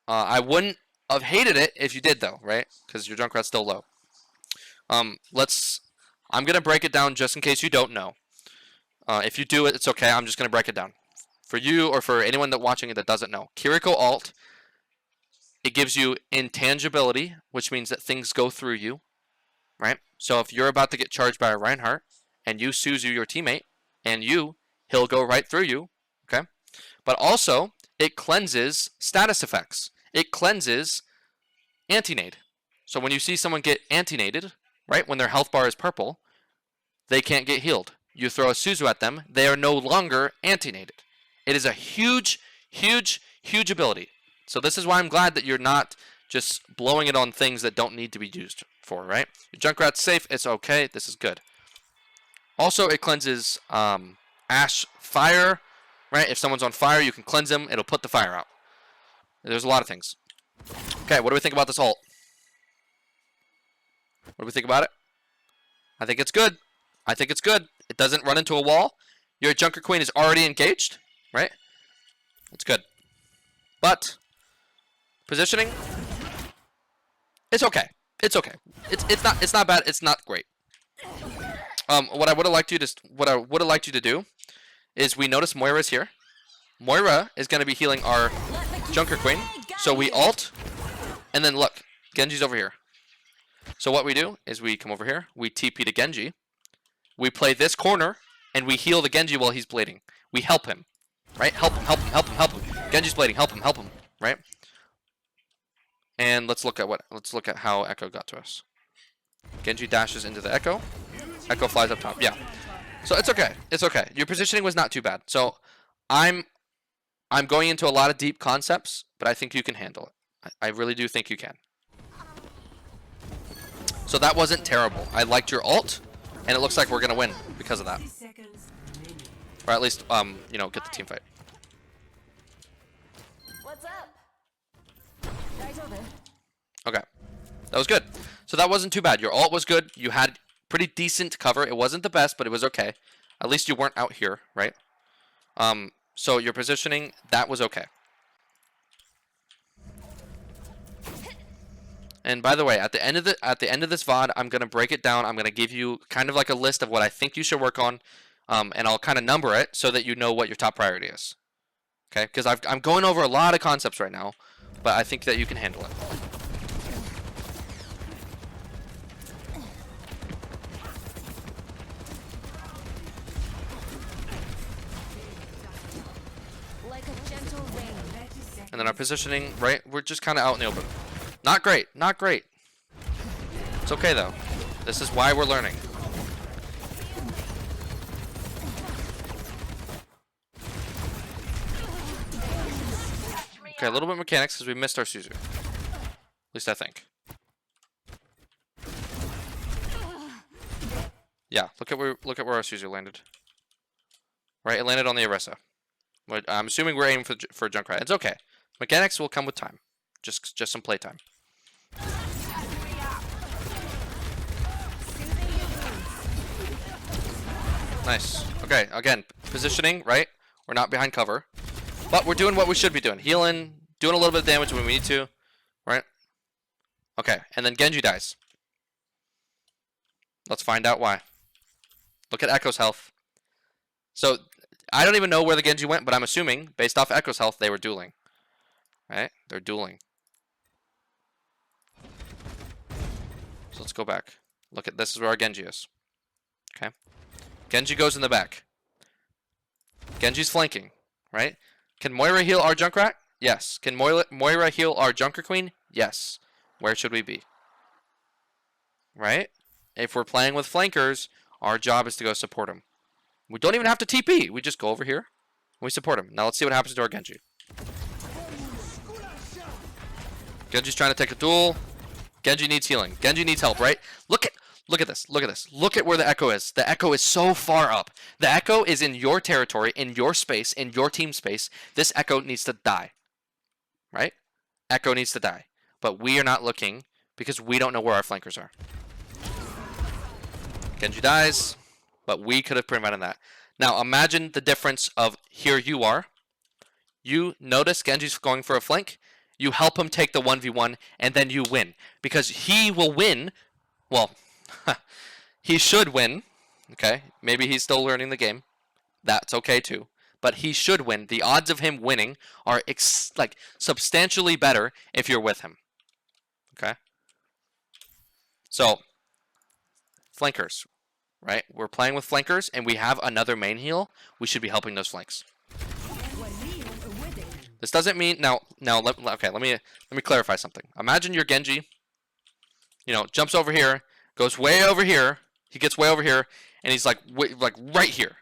I wouldn't have hated it if you did, though, right? Because your Junkrat's still low. I'm gonna break it down just in case you don't know. If you do it, it's okay. I'm just gonna break it down for you or for anyone that watching it that doesn't know. Kiriko ult. It gives you intangibility, which means that things go through you, right? So if you're about to get charged by a Reinhardt and you Suzu your teammate and he'll go right through you, okay? But also, it cleanses status effects. It cleanses anti-nade. So when you see someone get anti-naded, right, when their health bar is purple, they can't get healed. You throw a Suzu at them, they are no longer anti-naded. It is a huge, huge, huge ability. So this is why I'm glad that you're not just blowing it on things that don't need to be used for, right? Your Junkrat's safe, it's okay, this is good. Also, it cleanses Ash Fire, right? If someone's on fire, you can cleanse them, it'll put the fire out. There's a lot of things. Okay, what do we think about this ult? What do we think about it? I think it's good. I think it's good. It doesn't run into a wall. Your Junker Queen is already engaged, right? It's good. But positioning, it's okay. It's okay. It's not bad. It's not great. What I would have liked you to do is we notice Moira's here. Moira is going to be healing our Junker Queen. So we ult, and then look, Genji's over here. So what we do is we come over here, we TP to Genji, we play this corner, and we heal the Genji while he's bleeding. We help him, right? Help him, help him, help him, help him. Genji's bleeding, help him, right? And let's look at how Echo got to us. Genji dashes into the Echo. Echo flies up top. Yeah. So it's okay. It's okay. Your positioning was not too bad. So I'm going into a lot of deep concepts, but I think you can handle it. I really do think you can. So that wasn't terrible. I liked your ult, and it looks like we're gonna win because of that. Or at least, you know, get the team fight. What's up? Right over. Okay, that was good. So that wasn't too bad. Your ult was good. You had pretty decent cover. It wasn't the best, but it was okay. At least you weren't out here, right? So your positioning, that was okay. And by the way, at the end of this VOD, I'm gonna break it down. I'm gonna give you kind of like a list of what I think you should work on, and I'll kind of number it so that you know what your top priority is. Okay? Because I'm going over a lot of concepts right now, but I think that you can handle it. Like a gentle rain. And then our positioning, right? We're just kind of out in the open. Not great. Not great. It's okay, though. This is why we're learning. Okay, a little bit of mechanics because we missed our Suzu. At least I think. Yeah, look at where our Suzu landed. Right, it landed on the Orisa. I'm assuming we're aiming for Junkrat. It's okay. Mechanics will come with time. Just some playtime. Nice. Okay, again, positioning, right? We're not behind cover. But we're doing what we should be doing. Healing, doing a little bit of damage when we need to. Right? Okay, and then Genji dies. Let's find out why. Look at Echo's health. So, I don't even know where the Genji went, but I'm assuming, based off Echo's health, they were dueling. Right? They're dueling. So let's go back. Look at this is where our Genji is. Okay. Genji goes in the back. Genji's flanking, right? Can Moira heal our Junkrat? Yes. Can Moira heal our Junker Queen? Yes. Where should we be? Right? If we're playing with flankers, our job is to go support him. We don't even have to TP. We just go over here and we support him. Now let's see what happens to our Genji. Genji's trying to take a duel. Genji needs healing. Genji needs help, right? Look at this. Look at this. Look at where the Echo is. The Echo is so far up. The Echo is in your territory, in your space, in your team space. This Echo needs to die. Right? Echo needs to die. But we are not looking because we don't know where our flankers are. Genji dies, but we could have prevented that. Now imagine the difference of here you are. You notice Genji's going for a flank. You help him take the 1v1, and then you win. Because he will win. Well, he should win. Okay? Maybe he's still learning the game. That's okay too. But he should win. The odds of him winning are like substantially better if you're with him. Okay? So, flankers. Right? We're playing with flankers, and we have another main heal. We should be helping those flanks. This doesn't mean now. Okay, let me clarify something. Imagine your Genji, you know, jumps over here, goes way over here. He gets way over here, and he's like right here.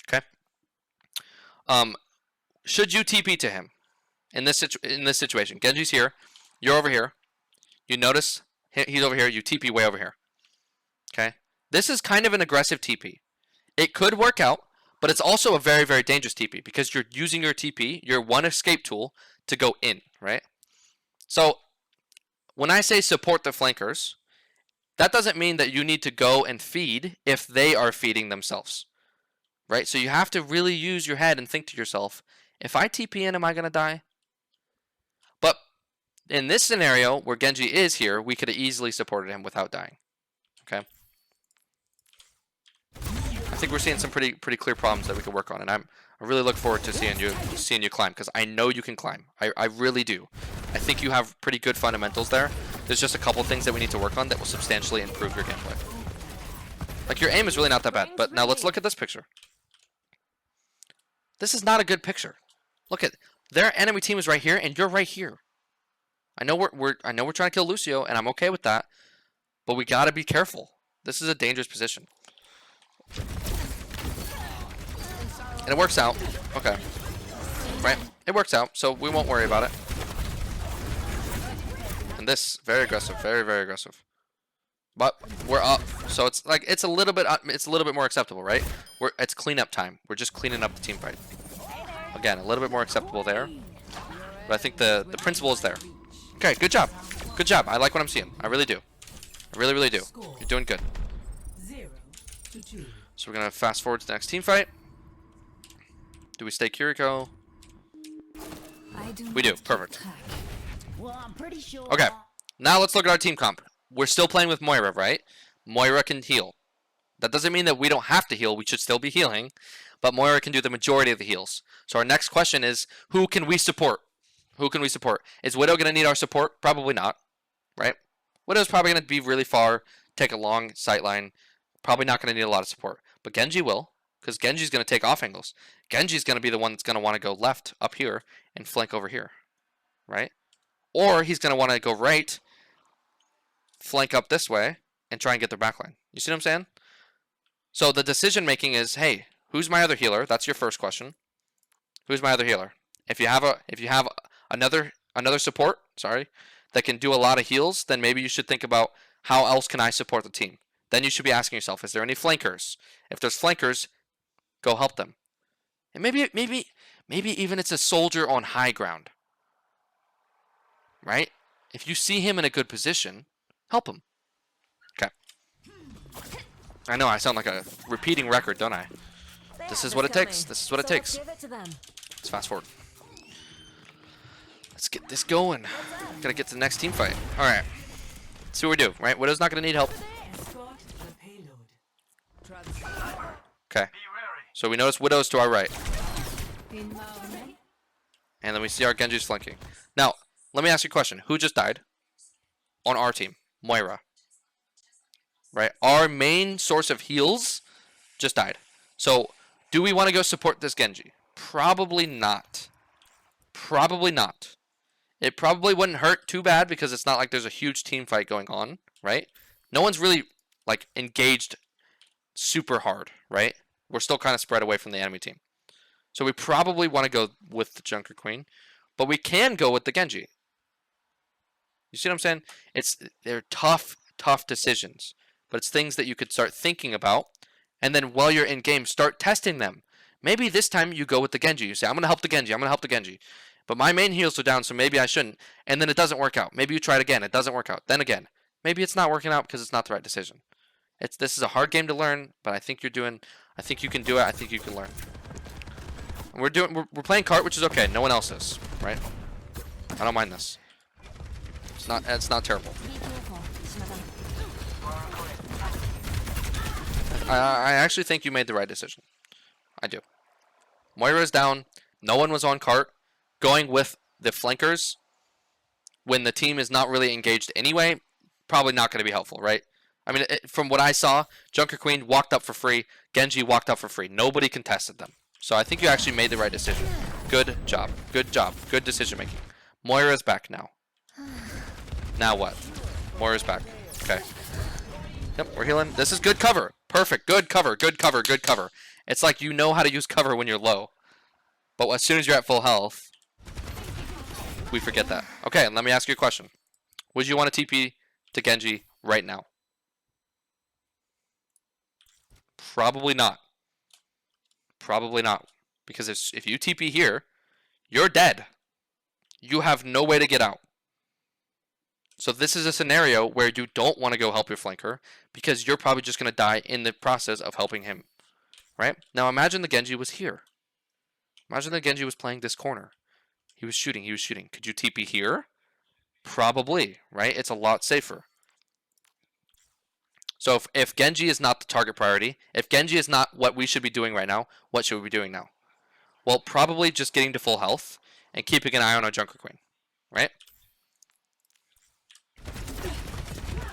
Okay. Should you TP to him in this situation? Genji's here, you're over here. You notice he's over here. You TP way over here. Okay. This is kind of an aggressive TP. It could work out. But it's also a very, very dangerous TP because you're using your TP, your one escape tool, to go in, right? So when I say support the flankers, that doesn't mean that you need to go and feed if they are feeding themselves, right? So you have to really use your head and think to yourself, if I TP in, am I going to die? But in this scenario where Genji is here, we could have easily supported him without dying, okay? I think we're seeing some pretty clear problems that we can work on, and I really look forward to seeing you climb, because I know you can climb. I really do. I think you have pretty good fundamentals there. There's just a couple things that we need to work on that will substantially improve your gameplay. Like, your aim is really not that bad, but now let's look at this picture. This is not a good picture. Look at their enemy team is right here, and you're right here. I know we're trying to kill Lucio, and I'm okay with that, but we gotta be careful. This is a dangerous position. And it works out. Okay. Right? It works out, so we won't worry about it. And this, very aggressive, very aggressive. But we're up, so it's like it's a little bit more acceptable, right? It's cleanup time. We're just cleaning up the team fight. Again, a little bit more acceptable there. But I think the principle is there. Okay, good job. Good job. I like what I'm seeing. I really do. I really do. You're doing good. So we're gonna fast forward to the next team fight. Do we stay Kiriko? We do. Perfect. Well, I'm pretty sure. Okay. Now let's look at our team comp. We're still playing with Moira, right? Moira can heal. That doesn't mean that we don't have to heal. We should still be healing. But Moira can do the majority of the heals. So our next question is, who can we support? Who can we support? Is Widow going to need our support? Probably not. Right? Widow's probably going to be really far, take a long sightline. Probably not going to need a lot of support. But Genji will, because Genji's going to take off angles. Genji's going to be the one that's going to want to go left up here and flank over here. Right? Or he's going to want to go right, flank up this way, and try and get their backline. You see what I'm saying? So the decision making is, hey, who's my other healer? That's your first question. Who's my other healer? If you have another support, that can do a lot of heals, then maybe you should think about how else can I support the team. Then you should be asking yourself, is there any flankers? If there's flankers, go help them. And maybe even it's a soldier on high ground. Right? If you see him in a good position, help him. Okay. I know I sound like a repeating record, don't I? This is what it takes. This is what it takes. Let's fast forward. Let's get this going. Gotta get to the next team fight. Alright. Let's see what we do, right? Widow's not gonna need help. Okay. So we notice Widow's to our right. And then we see our Genji's flanking. Now, let me ask you a question. Who just died on our team? Moira. Right? Our main source of heals just died. So, do we want to go support this Genji? Probably not. Probably not. It probably wouldn't hurt too bad because it's not like there's a huge team fight going on, right? No one's really, like, engaged super hard, right? We're still kind of spread away from the enemy team. So we probably want to go with the Junker Queen, but we can go with the Genji. You see what I'm saying? They're tough decisions, but it's things that you could start thinking about, and then while you're in game, start testing them. Maybe this time you go with the Genji. You say, I'm going to help the Genji. I'm going to help the Genji. But my main heals are down, so maybe I shouldn't. And then it doesn't work out. Maybe you try it again. It doesn't work out. Then again. Maybe it's not working out because it's not the right decision. This is a hard game to learn, but I think you can do it. I think you can learn. And we're playing cart, which is okay. No one else is, right? I don't mind this. It's not terrible. I actually think you made the right decision. I do. Moira's down. No one was on cart. Going with the flankers when the team is not really engaged anyway, probably not going to be helpful, right? I mean, from what I saw, Junker Queen walked up for free. Genji walked up for free. Nobody contested them. So I think you actually made the right decision. Good job. Good job. Good decision making. Moira's back now. Now what? Moira's back. Okay. Yep, we're healing. This is good cover. Perfect. Good cover. Good cover. Good cover. It's like you know how to use cover when you're low. But as soon as you're at full health, we forget that. Okay, and let me ask you a question. Would you want to TP to Genji right now? Probably not. Probably not. Because if you TP here, you're dead. You have no way to get out. So this is a scenario where you don't want to go help your flanker because you're probably just going to die in the process of helping him. Right? Now imagine the Genji was here. Imagine the Genji was playing this corner. He was shooting. Could you TP here? Probably, right? It's a lot safer. So if Genji is not the target priority, if Genji is not what we should be doing right now, what should we be doing now? Well, probably just getting to full health and keeping an eye on our Junker Queen, right?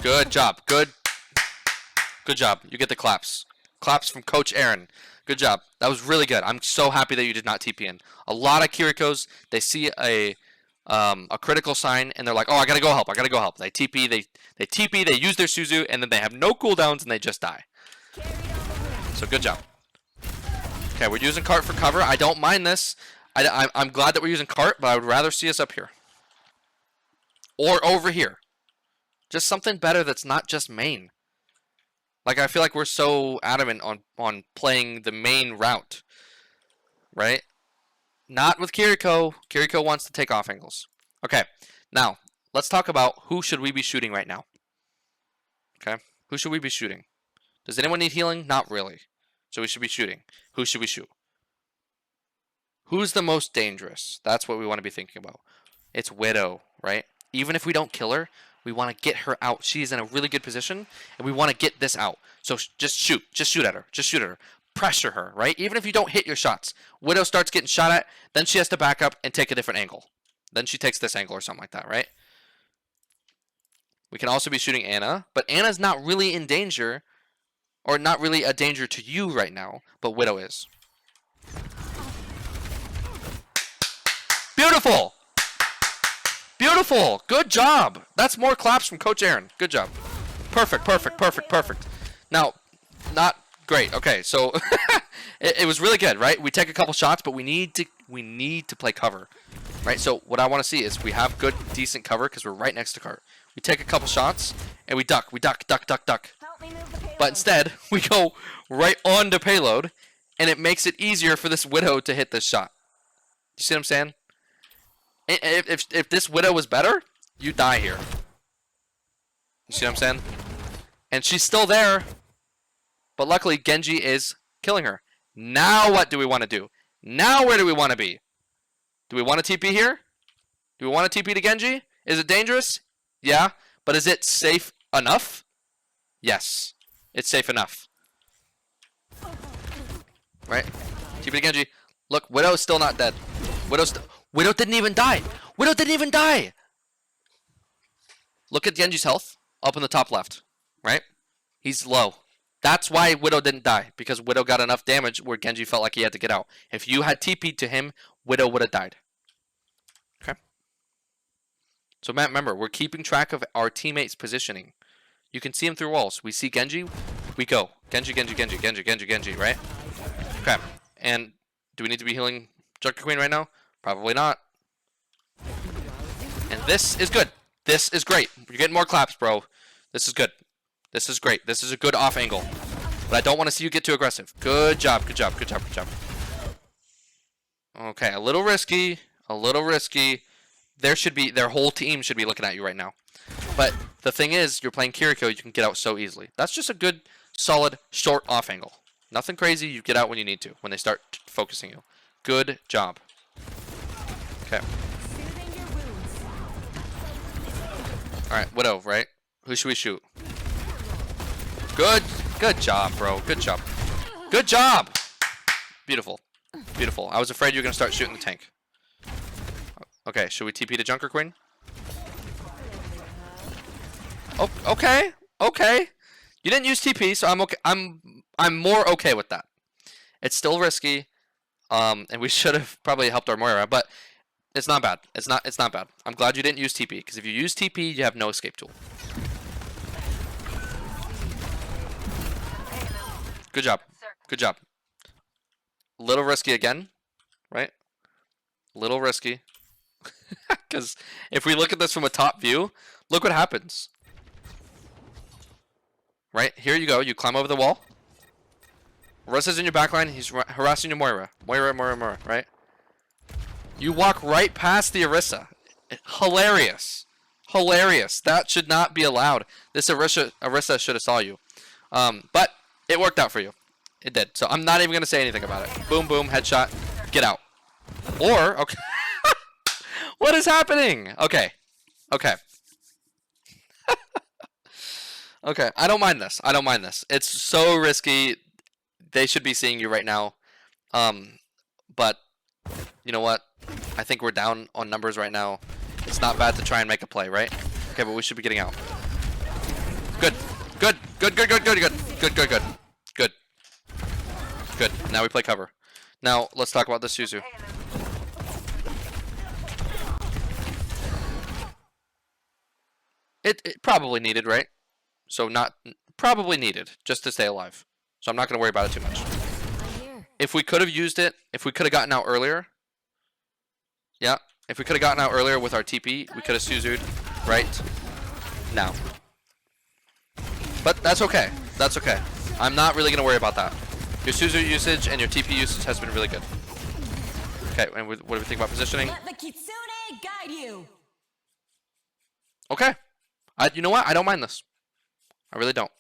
Good job. Good job. You get the claps. Claps from Coach Aaron. Good job. That was really good. I'm so happy that you did not TP in. A lot of Kirikos, they see a critical sign and they're like, oh, I gotta go help. I gotta go help. They TP. They TP. They use their Suzu and then they have no cooldowns and they just die. So good job. Okay, we're using cart for cover. I don't mind this. I'm glad that we're using cart, but I would rather see us up here or over here. Just something better that's not just main. Like, I feel like we're so adamant on playing the main route, right? Not with Kiriko. Kiriko wants to take off angles. Okay, now, let's talk about who should we be shooting right now. Okay, who should we be shooting? Does anyone need healing? Not really. So we should be shooting. Who should we shoot? Who's the most dangerous? That's what we want to be thinking about. It's Widow, right? Even if we don't kill her, we want to get her out. She's in a really good position, and we want to get this out. So just shoot. Just shoot at her. Just shoot at her. Pressure her, right? Even if you don't hit your shots. Widow starts getting shot at, then she has to back up and take a different angle. Then she takes this angle or something like that, right? We can also be shooting Anna, but Anna's not really in danger, or not really a danger to you right now, but Widow is. Beautiful! Beautiful! Good job! That's more claps from Coach Aaron. Good job. Perfect, perfect, perfect, perfect. Now, not great. Okay, so it was really good, right? We take a couple shots, but we need to play cover, right? So what I want to see is we have good, decent cover because we're right next to cart. We take a couple shots and we duck, duck. But instead, we go right on to payload, and it makes it easier for this Widow to hit this shot. You see what I'm saying? If this Widow was better, you die here. You see what I'm saying? And she's still there, but luckily Genji is killing her. Now what do we want to do? Now where do we want to be? Do we want to TP here? Do we want to TP to Genji? Is it dangerous? Yeah. But is it safe enough? Yes. It's safe enough. Right? TP to Genji. Look, Widow's still not dead. Widow didn't even die. Widow didn't even die. Look at Genji's health up in the top left, right? He's low. That's why Widow didn't die, because Widow got enough damage where Genji felt like he had to get out. If you had TP'd to him, Widow would have died. Okay? So Matt, remember, we're keeping track of our teammates' positioning. You can see him through walls. We see Genji, we go. Genji, right? Okay. And do we need to be healing Junker Queen right now? Probably not. And this is good. This is great. You're getting more claps, bro. This is good. This is great. This is a good off angle. But I don't want to see you get too aggressive. Good job. Okay, a little risky. Their whole team should be looking at you right now. But the thing is, you're playing Kiriko, you can get out so easily. That's just a good, solid, short off angle. Nothing crazy, you get out when you need to, when they start focusing you. Good job. Okay. Alright, Widow, right? Who should we shoot? Good job, bro. Good job! Beautiful. I was afraid you were going to start shooting the tank. Okay, should we TP to Junker Queen? Oh, okay. You didn't use TP, so I'm okay. I'm more okay with that. It's still risky. And we should have probably helped our Moira, but it's not bad. It's not bad. I'm glad you didn't use TP, because if you use TP, you have no escape tool. Good job. Little risky again, right? Little risky. Because if we look at this from a top view, look what happens. Right? Here you go. You climb over the wall. Orissa's in your backline. He's harassing your Moira. Moira, right? You walk right past the Orisa. Hilarious. That should not be allowed. This Orisa should have saw you. But it worked out for you. It did. So I'm not even going to say anything about it. Boom, boom, headshot. Get out. Or, okay. What is happening? Okay. Okay, I don't mind this. I don't mind this. It's so risky. They should be seeing you right now. But you know what? I think we're down on numbers right now. It's not bad to try and make a play, right? Okay, but we should be getting out. Good. Good. Good, good, good, good, good. Good, good, good. Good. Good. Now we play cover. Now, let's talk about this Suzu. It probably needed, right? So not... Probably needed, just to stay alive. So I'm not going to worry about it too much. If we could have used it, if we could have gotten out earlier... Yeah, if we could have gotten out earlier with our TP, we could have Suzu'd right now. But that's okay. That's okay. I'm not really going to worry about that. Your Suzu usage and your TP usage has been really good. Okay, and what do we think about positioning? Let the Kitsune guide you. Okay. You know what? I don't mind this. I really don't.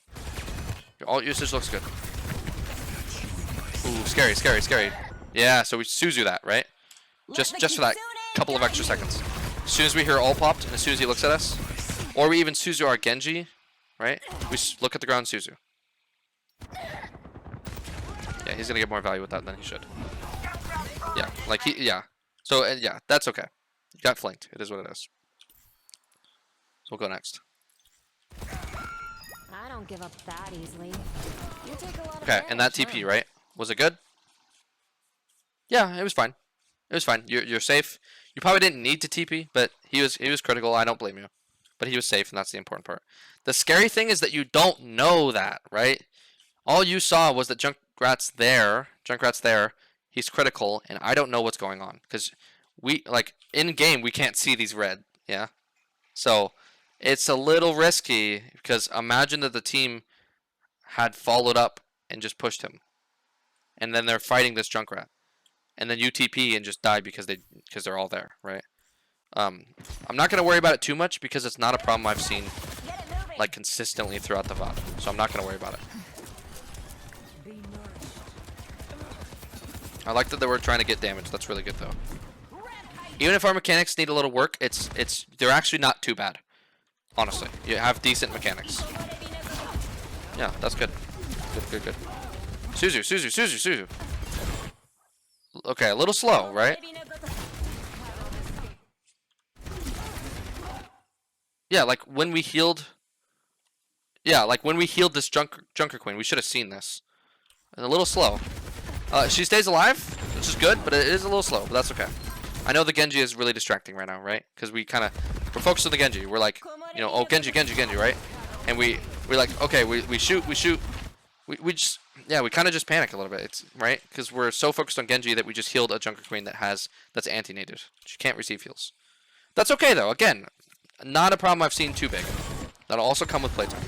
Your alt usage looks good. Ooh, scary, scary, scary. Yeah, so we Suzu that, right? Just for that couple of extra seconds. As soon as we hear ult popped, and as soon as he looks at us, or we even Suzu our Genji, right? We look at the ground, Suzu. Yeah, he's gonna get more value with that than he should. Yeah, like yeah. So yeah, that's okay. You got flanked. It is what it is. So we'll go next. I don't give up that easily. You take a lot of Okay, and that damage, TP, huh? right? Was it good? Yeah, it was fine. It was fine. You're safe. You probably didn't need to TP, but he was critical. I don't blame you. But he was safe, and that's the important part. The scary thing is that you don't know that, right? All you saw was that Junkrat's there. He's critical, and I don't know what's going on because we in game we can't see these red. Yeah, so it's a little risky because imagine that the team had followed up and just pushed him, and then they're fighting this Junkrat, and then UTP and just die because they're all there, right? I'm not gonna worry about it too much because it's not a problem I've seen like consistently throughout the VOD, so I'm not gonna worry about it. I like that they were trying to get damage. That's really good though. Even if our mechanics need a little work, they're actually not too bad. Honestly, you have decent mechanics. Yeah, that's good. Good, good, good. Suzu. Okay, a little slow, right? Yeah, like when we healed. Yeah, like when we healed this Junker Queen, we should have seen this. A little slow. She stays alive, which is good, but it is a little slow, but that's okay. I know the Genji is really distracting right now, right? Because we're focused on the Genji. We're like, you know, oh, Genji, right? And we're like, okay, we shoot. We just, yeah, we kind of just panic a little bit, right? Because we're so focused on Genji that we just healed a Junker Queen that's anti-native. She can't receive heals. That's okay, though. Again, not a problem I've seen too big. That'll also come with playtime.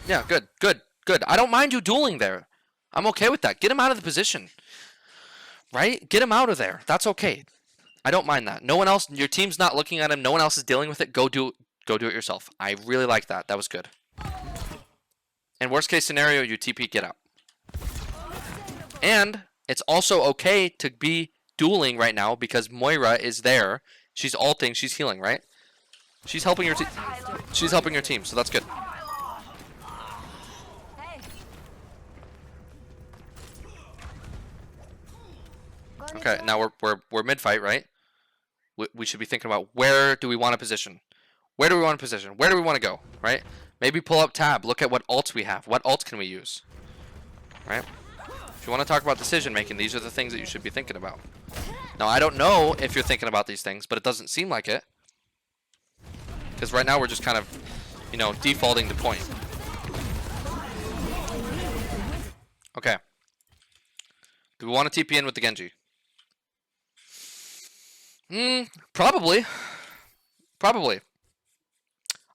Yeah, good. I don't mind you dueling there. I'm okay with that. Get him out of the position. Right? Get him out of there. That's okay. I don't mind that. No one else, your team's not looking at him. No one else is dealing with it. Go do it yourself. I really like that. That was good. And worst case scenario, you TP, get out. And it's also okay to be dueling right now because Moira is there. She's ulting. She's healing, right? She's helping your team. She's helping your team, so that's good. Okay, now we're mid fight, right? We should be thinking about where do we want to position? Where do we want to position? Where do we want to go? Right? Maybe pull up tab. Look at what ults we have. What ults can we use? Right? If you want to talk about decision making, these are the things that you should be thinking about. Now I don't know if you're thinking about these things, but it doesn't seem like it. Because right now we're just kind of, you know, defaulting to point. Okay. Do we want to TP in with the Genji? Probably.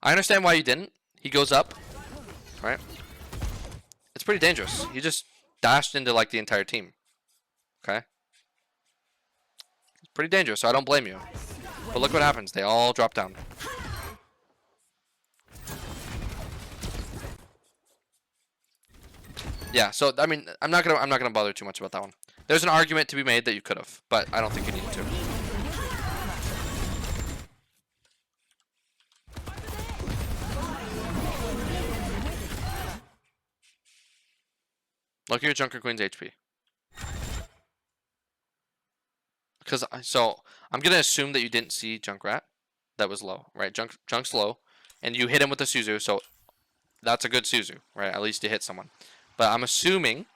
I understand why you didn't. He goes up, right? It's pretty dangerous. He just dashed into like the entire team. Okay? It's pretty dangerous, so I don't blame you. But look what happens. They all drop down. Yeah, so I mean, I'm not gonna bother too much about that one. There's an argument to be made that you could have, but I don't think you need to. Look at your Junker Queen's HP. Because so I'm gonna assume that you didn't see Junkrat. That was low, right? Junk's low, and you hit him with the Suzu, so that's a good Suzu, right? At least you hit someone. But I'm assuming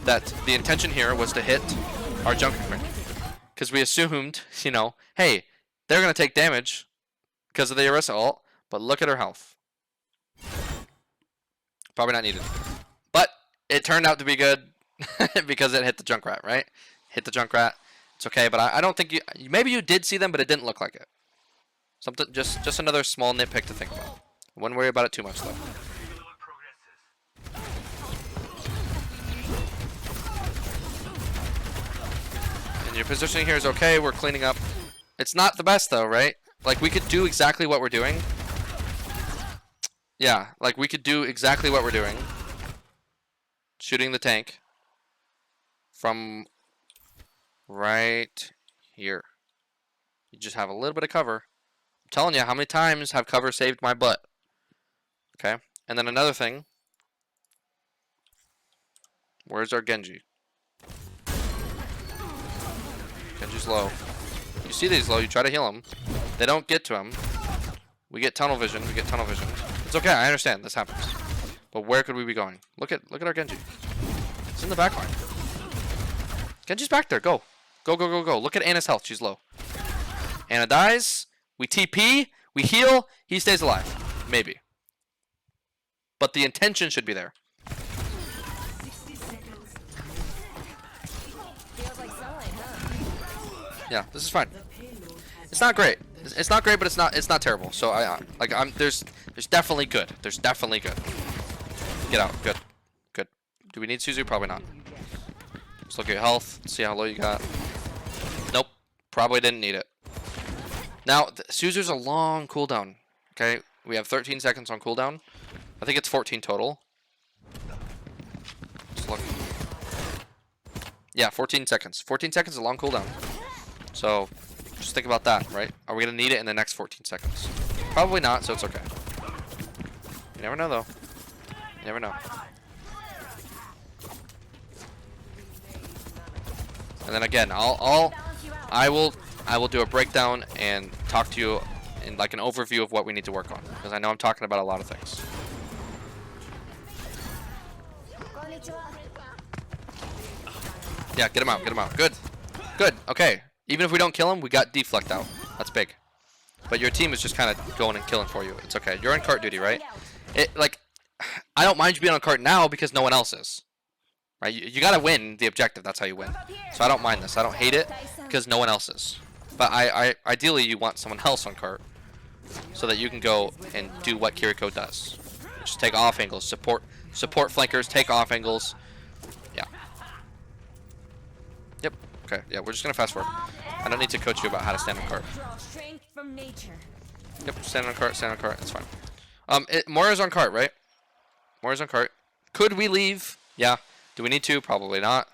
that the intention here was to hit our Junker Queen, because we assumed, you know, hey, they're gonna take damage because of the Orisa ult, but look at her health. Probably not needed, but it turned out to be good because it hit the Junkrat, right? Hit the Junkrat. It's okay, but I don't think you. Maybe you did see them, but it didn't look like it. Something, just another small nitpick to think about. Wouldn't worry about it too much though. And your positioning here is okay. We're cleaning up. It's not the best though, right? Like we could do exactly what we're doing. Yeah, like we could do exactly what we're doing. Shooting the tank from right here. You just have a little bit of cover. I'm telling you, how many times have cover saved my butt? Okay, and then another thing. Where's our Genji? Genji's low. You see these low, you try to heal him. They don't get to him. We get tunnel vision. It's okay, I understand, this happens. But where could we be going? Look at our Genji. It's in the back line. Genji's back there, go. Go. Look at Anna's health, she's low. Anna dies, we TP, we heal, he stays alive. Maybe. But the intention should be there. Yeah, this is fine. It's not great. It's not great, but it's not terrible. So there's definitely good. There's definitely good. Get out. Good. Do we need Suzu? Probably not. Let's look at your health. See how low you got. Nope. Probably didn't need it. Now, Suzu's a long cooldown. Okay, we have 13 seconds on cooldown. I think it's 14 total. Just look. Yeah, 14 seconds. 14 seconds is a long cooldown. So, just think about that, right? Are we going to need it in the next 14 seconds? Probably not, so it's okay. You never know, though. You never know. And then again, I will do a breakdown and talk to you in like an overview of what we need to work on, because I know I'm talking about a lot of things. Yeah, get him out. Good. Okay. Even if we don't kill him, we got deflect out. That's big. But your team is just kind of going and killing for you. It's okay. You're on cart duty, right? I don't mind you being on cart now because no one else is. Right? You got to win the objective. That's how you win. So I don't mind this. I don't hate it because no one else is. But ideally you want someone else on cart so that you can go and do what Kiriko does. Just take off angles, support flankers, take off angles. Yeah. Yep. Okay. Yeah, we're just gonna fast forward. I don't need to coach you about how to stand on cart. Yep. Stand on cart. It's fine. Moira's on cart, right? Moira's on cart. Could we leave? Yeah. Do we need to? Probably not.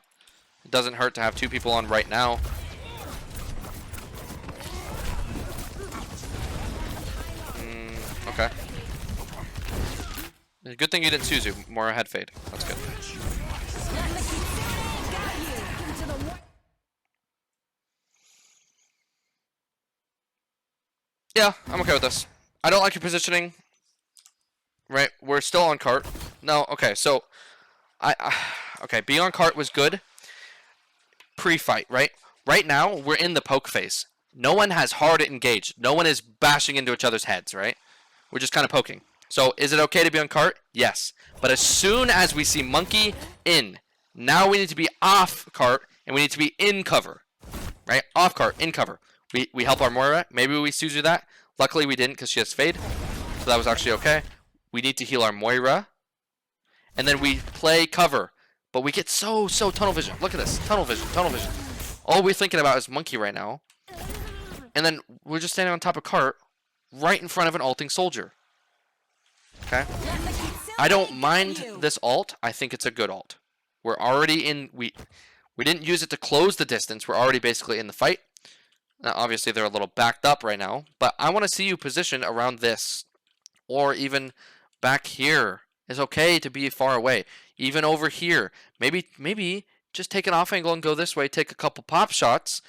It doesn't hurt to have two people on right now. Okay. Good thing you didn't Suzu. Moira had fade. That's good. Yeah, I'm okay with this. I don't like your positioning. Right? We're still on cart. No, okay, so okay, being on cart was good pre-fight, right? Right now, we're in the poke phase. No one has hard engaged. No one is bashing into each other's heads, right? We're just kind of poking. So, is it okay to be on cart? Yes. But as soon as we see monkey in, now we need to be off cart and we need to be in cover. Right? Off cart, in cover. We help our Moira. Maybe we Suzu that. Luckily, we didn't because she has fade. So that was actually okay. We need to heal our Moira. And then we play cover. But we get so tunnel vision. Look at this. Tunnel vision. All we're thinking about is monkey right now. And then we're just standing on top of cart right in front of an ulting soldier. Okay? I don't mind this ult. I think it's a good ult. We're already in... We didn't use it to close the distance. We're already basically in the fight. Now, obviously, they're a little backed up right now. But I want to see you position around this. Or even back here. It's okay to be far away. Even over here. Maybe just take an off angle and go this way, take a couple pop shots,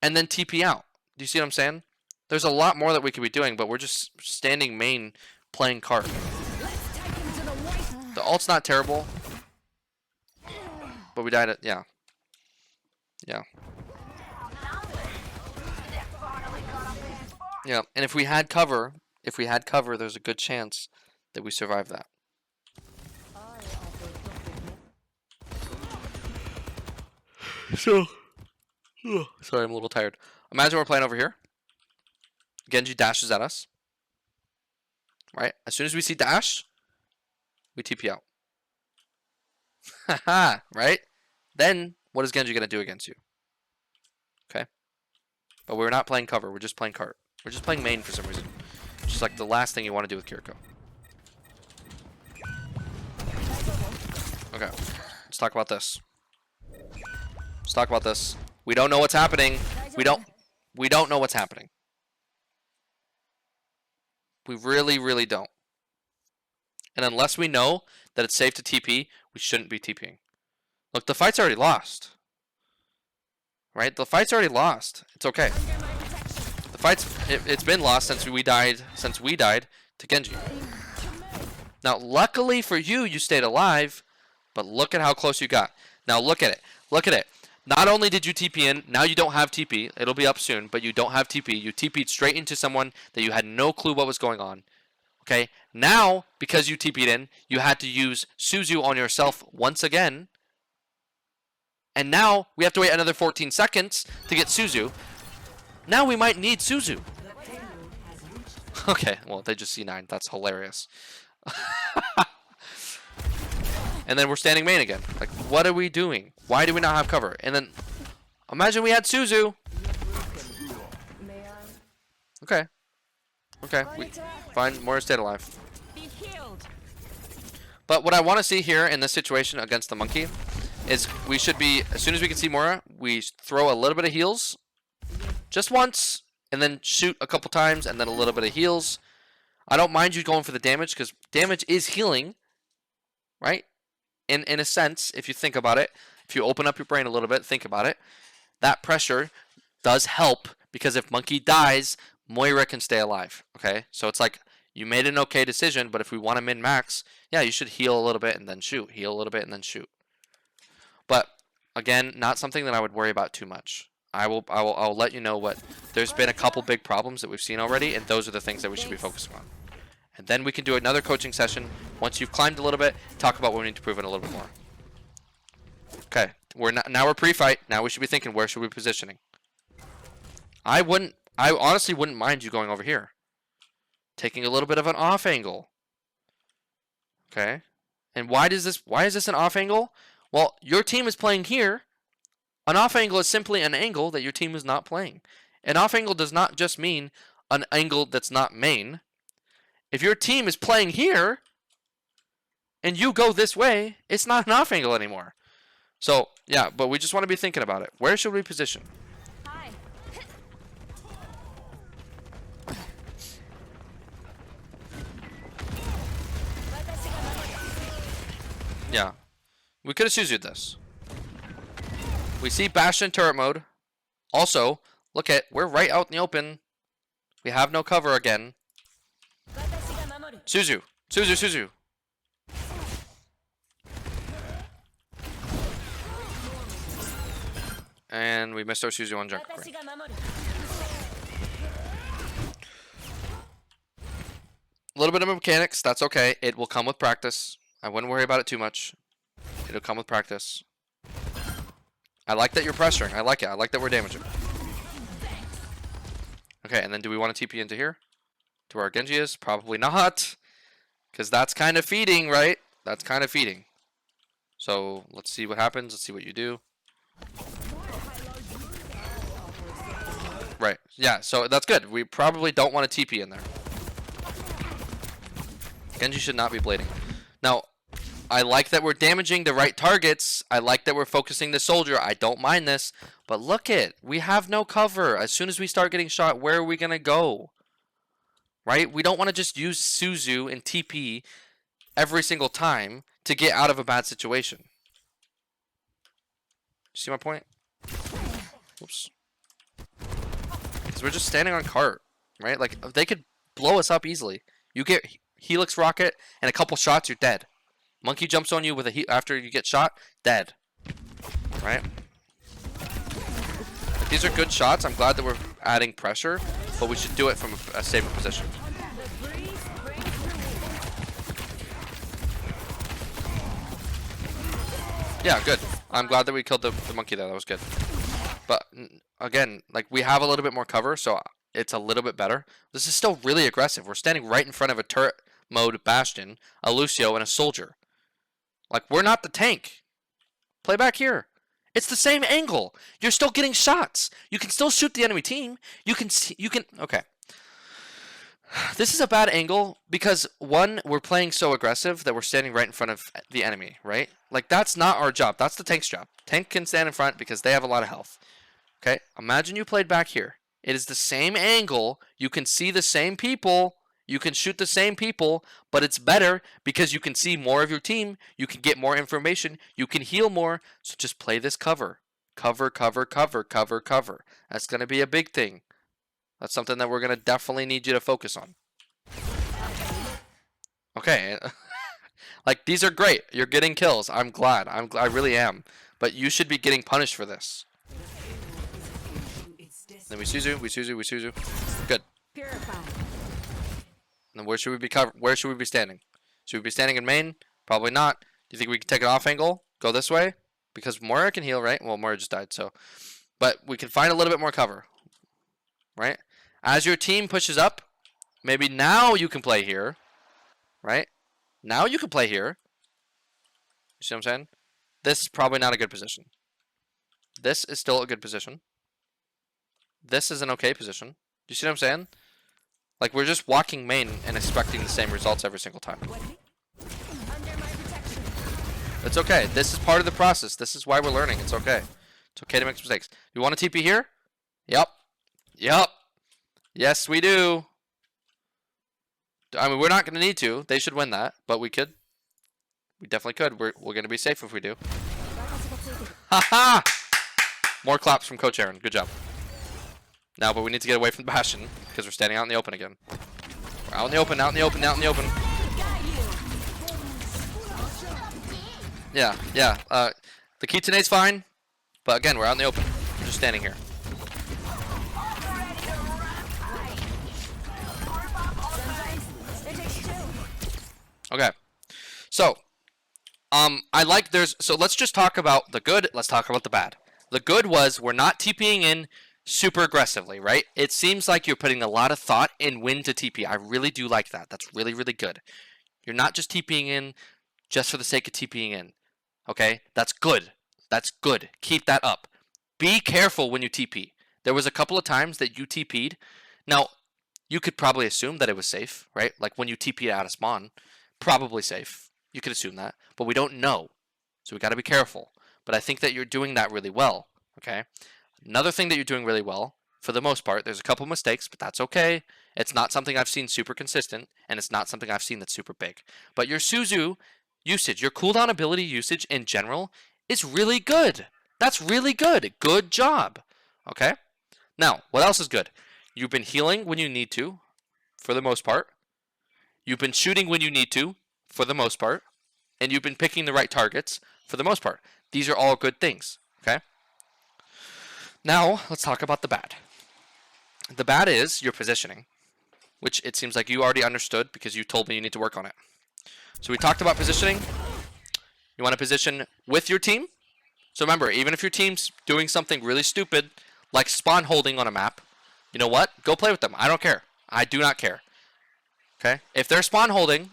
and then TP out. Do you see what I'm saying? There's a lot more that we could be doing, but we're just standing main playing cart. The ult's not terrible. But we died at, yeah. Yeah. Yeah, and if we had cover, there's a good chance that we survive that. So, sorry, I'm a little tired. Imagine we're playing over here. Genji dashes at us. Right? As soon as we see dash, we TP out. Haha, right? Then, what is Genji going to do against you? Okay? But we're not playing cover. We're just playing cart. We're just playing main for some reason. Which is like the last thing you want to do with Kiriko. Okay. Let's talk about this. Let's talk about this. We don't know what's happening. We don't know what's happening. We really, really don't. And unless we know that it's safe to TP, we shouldn't be TPing. Look, the fight's already lost. Right? The fight's already lost. It's okay. The fight's it's been lost since we died to Genji. Now, luckily for you, you stayed alive, but look at how close you got. Now look at it. Look at it. Not only did you TP in, now you don't have TP. It'll be up soon, but you don't have TP. You TP'd straight into someone that you had no clue what was going on. Okay? Now, because you TP'd in, you had to use Suzu on yourself once again. And now, we have to wait another 14 seconds to get Suzu. Now we might need Suzu. Okay, well, they just C9. That's hilarious. And then we're standing main again. Like, what are we doing? Why do we not have cover? And then, imagine we had Suzu. Okay. Okay. Fine. Moira stayed alive. But what I want to see here in this situation against the monkey is we should be, as soon as we can see Moira, we throw a little bit of heals. Just once. And then shoot a couple times. And then a little bit of heals. I don't mind you going for the damage because damage is healing. Right? In a sense, if you think about it, if you open up your brain a little bit, think about it, that pressure does help because if Monkey dies, Moira can stay alive, okay? So it's like you made an okay decision, but if we want to min-max, yeah, you should heal a little bit and then shoot. Heal a little bit and then shoot. But, again, not something that I would worry about too much. I'll let you know what, there's been a couple big problems that we've seen already, and those are the things that we should be focusing on. And then we can do another coaching session. Once you've climbed a little bit, talk about what we need to prove in a little bit more. Okay, now we're pre-fight. Now we should be thinking, where should we be positioning? I honestly wouldn't mind you going over here. Taking a little bit of an off angle. Okay. And why is this an off angle? Well, your team is playing here. An off angle is simply an angle that your team is not playing. An off angle does not just mean an angle that's not main. If your team is playing here, and you go this way, it's not an off angle anymore. So, yeah, but we just want to be thinking about it. Where should we position? Hi. Yeah. We could have Suzu'd this. We see Bastion turret mode. Also, look at, we're right out in the open. We have no cover again. Suzu. Suzu. And we missed our Suzu on Junker Queen. A little bit of mechanics, that's okay. It will come with practice. I wouldn't worry about it too much. It'll come with practice. I like that you're pressuring. I like it. I like that we're damaging. Okay, and then do we want to TP into here? To where our Genji is? Probably not. Because that's kind of feeding, right? That's kind of feeding. So, let's see what happens. Let's see what you do. Right. Yeah, so that's good. We probably don't want to TP in there. Genji should not be blading. Now, I like that we're damaging the right targets. I like that we're focusing the soldier. I don't mind this. But look it. We have no cover. As soon as we start getting shot, where are we going to go? Right? We don't want to just use Suzu and TP every single time to get out of a bad situation. See my point? Oops. Because we're just standing on cart, right? Like, they could blow us up easily. You get Helix Rocket and a couple shots, you're dead. Monkey jumps on you with a after you get shot, dead. Right? These are good shots. I'm glad that we're adding pressure, but we should do it from a safer position. Yeah, good. I'm glad that we killed the monkey there. That was good. But again, like, we have a little bit more cover, so it's a little bit better. This is still really aggressive. We're standing right in front of a turret mode Bastion, a Lucio, and a soldier. Like, we're not the tank. Play back here. It's the same angle. You're still getting shots. You can still shoot the enemy team. Okay. This is a bad angle because, one, we're playing so aggressive that we're standing right in front of the enemy, right? Like, that's not our job. That's the tank's job. Tank can stand in front because they have a lot of health. Okay? Imagine you played back here. It is the same angle. You can see the same people. You can shoot the same people, but it's better because you can see more of your team. You can get more information. You can heal more. So just play this cover. Cover, cover, cover, cover, cover. That's going to be a big thing. That's something that we're going to definitely need you to focus on. Okay. Like, these are great. You're getting kills. I'm glad. I really am. But you should be getting punished for this. Then we Suzu. Good. Then where should we be Where should we be standing? Should we be standing in main? Probably not. Do you think we can take an off angle? Go this way? Because Moira can heal, right? Well, Moira just died, so. But we can find a little bit more cover. Right? As your team pushes up, maybe now you can play here. Right? Now you can play here. You see what I'm saying? This is probably not a good position. This is still a good position. This is an okay position. Do you see what I'm saying? Like, we're just walking main and expecting the same results every single time. It's okay. This is part of the process. This is why we're learning. It's okay. It's okay to make mistakes. You want a TP here? Yep. Yep. Yes, we do. I mean, we're not going to need to. They should win that, but we could. We definitely could. We're going to be safe if we do. Haha! More claps from Coach Aaron. Good job. Now, but we need to get away from the Bastion because we're standing out in the open again. We're out in the open, out in the open, out in the open. Yeah. The Kitane's fine, but again, we're out in the open. We're just standing here. Okay. So, so let's just talk about the good, let's talk about the bad. The good was we're not TPing in super aggressively, right? It seems like you're putting a lot of thought in when to TP. I really do like that. That's really, really good. You're not just TPing in just for the sake of TPing in. Okay? That's good. That's good. Keep that up. Be careful when you TP. There was a couple of times that you TP'd. Now, you could probably assume that it was safe, right? Like when you TP'd out of spawn, probably safe. You could assume that. But we don't know. So we got to be careful. But I think that you're doing that really well. Okay? Another thing that you're doing really well, for the most part, there's a couple mistakes, but that's okay. It's not something I've seen super consistent, and it's not something I've seen that's super big. But your Suzu usage, your cooldown ability usage in general is really good. That's really good. Good job. Okay? Now, what else is good? You've been healing when you need to, for the most part. You've been shooting when you need to, for the most part. And you've been picking the right targets, for the most part. These are all good things. Okay? Now, let's talk about the bad. The bad is your positioning, which it seems like you already understood because you told me you need to work on it. So we talked about positioning. You want to position with your team. So remember, even if your team's doing something really stupid, like spawn holding on a map, you know what? Go play with them. I don't care. I do not care. Okay? If they're spawn holding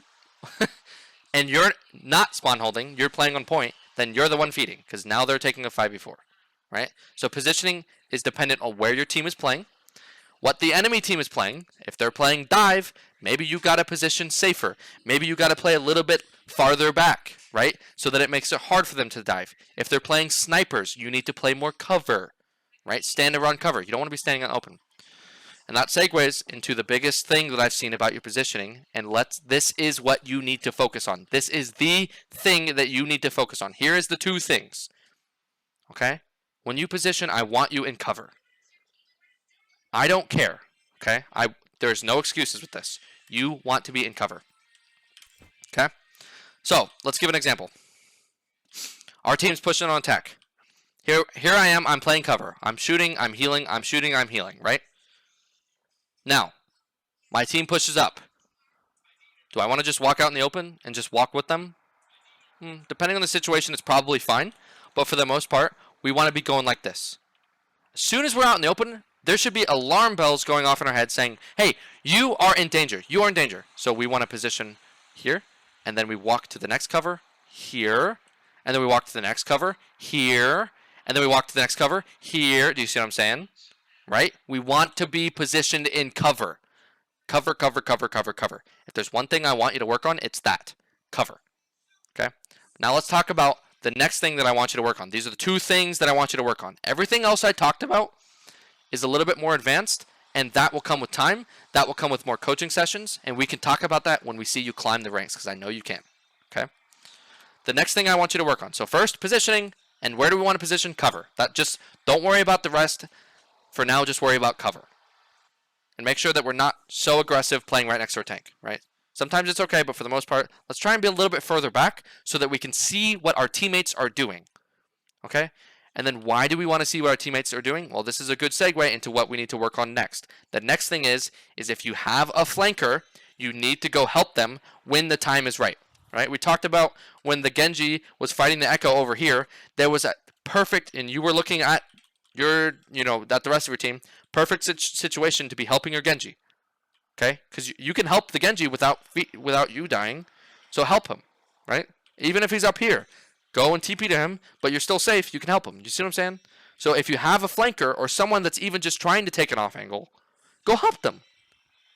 and you're not spawn holding, you're playing on point, then you're the one feeding because now they're taking a 5v4. Right? So positioning is dependent on where your team is playing, what the enemy team is playing. If they're playing dive, maybe you got to position safer. Maybe you got to play a little bit farther back, right? So that it makes it hard for them to dive. If they're playing snipers, you need to play more cover, right? Stand around cover. You don't want to be standing on open. And that segues into the biggest thing that I've seen about your positioning. And this is what you need to focus on. This is the thing that you need to focus on. Here is the two things. Okay? When you position, I want you in cover. I don't care. Okay? There's no excuses with this. You want to be in cover. Okay? So, let's give an example. Our team's pushing on attack. Here I am, I'm playing cover. I'm shooting, I'm healing, I'm shooting, I'm healing, right? Now, my team pushes up. Do I want to just walk out in the open and just walk with them? Depending on the situation, it's probably fine. But for the most part, we want to be going like this. As soon as we're out in the open, there should be alarm bells going off in our head saying, hey, you are in danger. You are in danger. So we want to position here. And then we walk to the next cover here. And then we walk to the next cover here. And then we walk to the next cover here. Do you see what I'm saying? Right? We want to be positioned in cover. Cover, cover, cover, cover, cover. If there's one thing I want you to work on, it's that. Cover. Okay? Now let's talk about the next thing that I want you to work on. These are the two things that I want you to work on. Everything else I talked about is a little bit more advanced, and that will come with time. That will come with more coaching sessions, and we can talk about that when we see you climb the ranks, because I know you can. Okay? The next thing I want you to work on. So first, positioning, and where do we want to position? Cover. Just don't worry about the rest. For now, just worry about cover. And make sure that we're not so aggressive playing right next to our tank, right? Sometimes it's okay, but for the most part, let's try and be a little bit further back so that we can see what our teammates are doing, okay? And then why do we want to see what our teammates are doing? Well, this is a good segue into what we need to work on next. The next thing is if you have a flanker, you need to go help them when the time is right, right? We talked about when the Genji was fighting the Echo over here, there was a perfect, and you were looking at at the rest of your team, perfect situation to be helping your Genji. Okay? Because you can help the Genji without you dying. So help him, right? Even if he's up here. Go and TP to him, but you're still safe. You can help him. You see what I'm saying? So if you have a flanker or someone that's even just trying to take an off angle, go help them,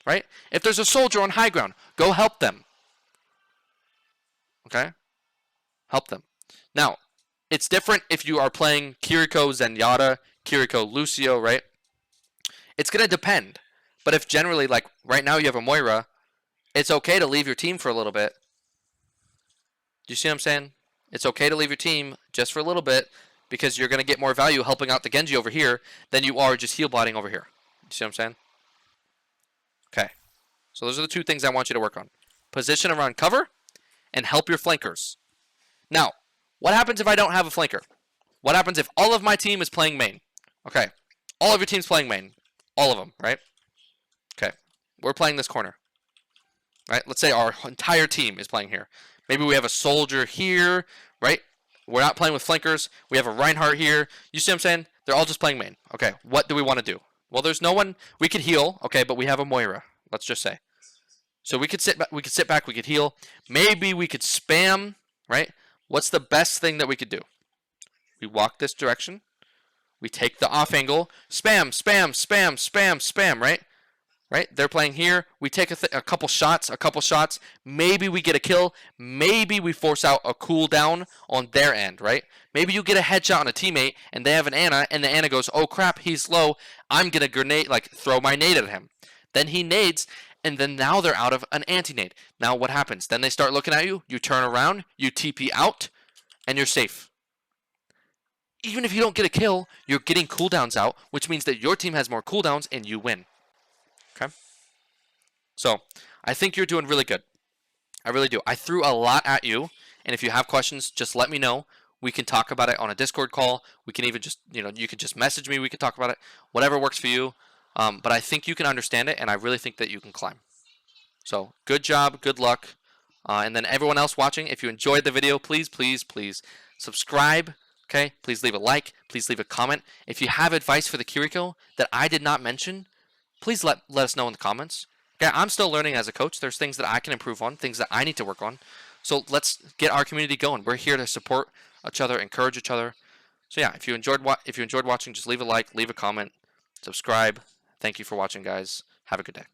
right? If there's a soldier on high ground, go help them. Okay? Help them. Now, it's different if you are playing Kiriko Zenyatta, Kiriko Lucio, right? It's going to depend. But if generally, like right now you have a Moira, it's okay to leave your team for a little bit. Do you see what I'm saying? It's okay to leave your team just for a little bit because you're going to get more value helping out the Genji over here than you are just heal botting over here. You see what I'm saying? Okay. So those are the two things I want you to work on. Position around cover and help your flankers. Now, what happens if I don't have a flanker? What happens if all of my team is playing main? Okay. All of your team's playing main. All of them, right? Okay. We're playing this corner. Right? Let's say our entire team is playing here. Maybe we have a soldier here, right? We're not playing with flankers. We have a Reinhardt here. You see what I'm saying? They're all just playing main. Okay. What do we want to do? Well, there's no one. We could heal, okay, but we have a Moira. Let's just say. So we could sit back. We could heal. Maybe we could spam, right? What's the best thing that we could do? We walk this direction. We take the off angle. Spam, spam, spam, spam, spam, right? Right? They're playing here. We take a couple shots. Maybe we get a kill. Maybe we force out a cooldown on their end, right? Maybe you get a headshot on a teammate and they have an Ana and the Ana goes, oh crap, he's low. I'm going to grenade, throw my nade at him. Then he nades and then now they're out of an anti-nade. Now what happens? Then they start looking at you. You turn around. You TP out and you're safe. Even if you don't get a kill, you're getting cooldowns out, which means that your team has more cooldowns and you win. Okay? So, I think you're doing really good. I really do. I threw a lot at you, and if you have questions, just let me know. We can talk about it on a Discord call. We can even just, you could just message me. We can talk about it. Whatever works for you. But I think you can understand it, and I really think that you can climb. So, good job. Good luck. And then everyone else watching, if you enjoyed the video, please, please, please subscribe. Okay? Please leave a like. Please leave a comment. If you have advice for the Kiriko that I did not mention, please let us know in the comments. Okay, I'm still learning as a coach. There's things that I can improve on, things that I need to work on. So let's get our community going. We're here to support each other, encourage each other. So yeah, if you enjoyed watching, just leave a like, leave a comment, subscribe. Thank you for watching, guys. Have a good day.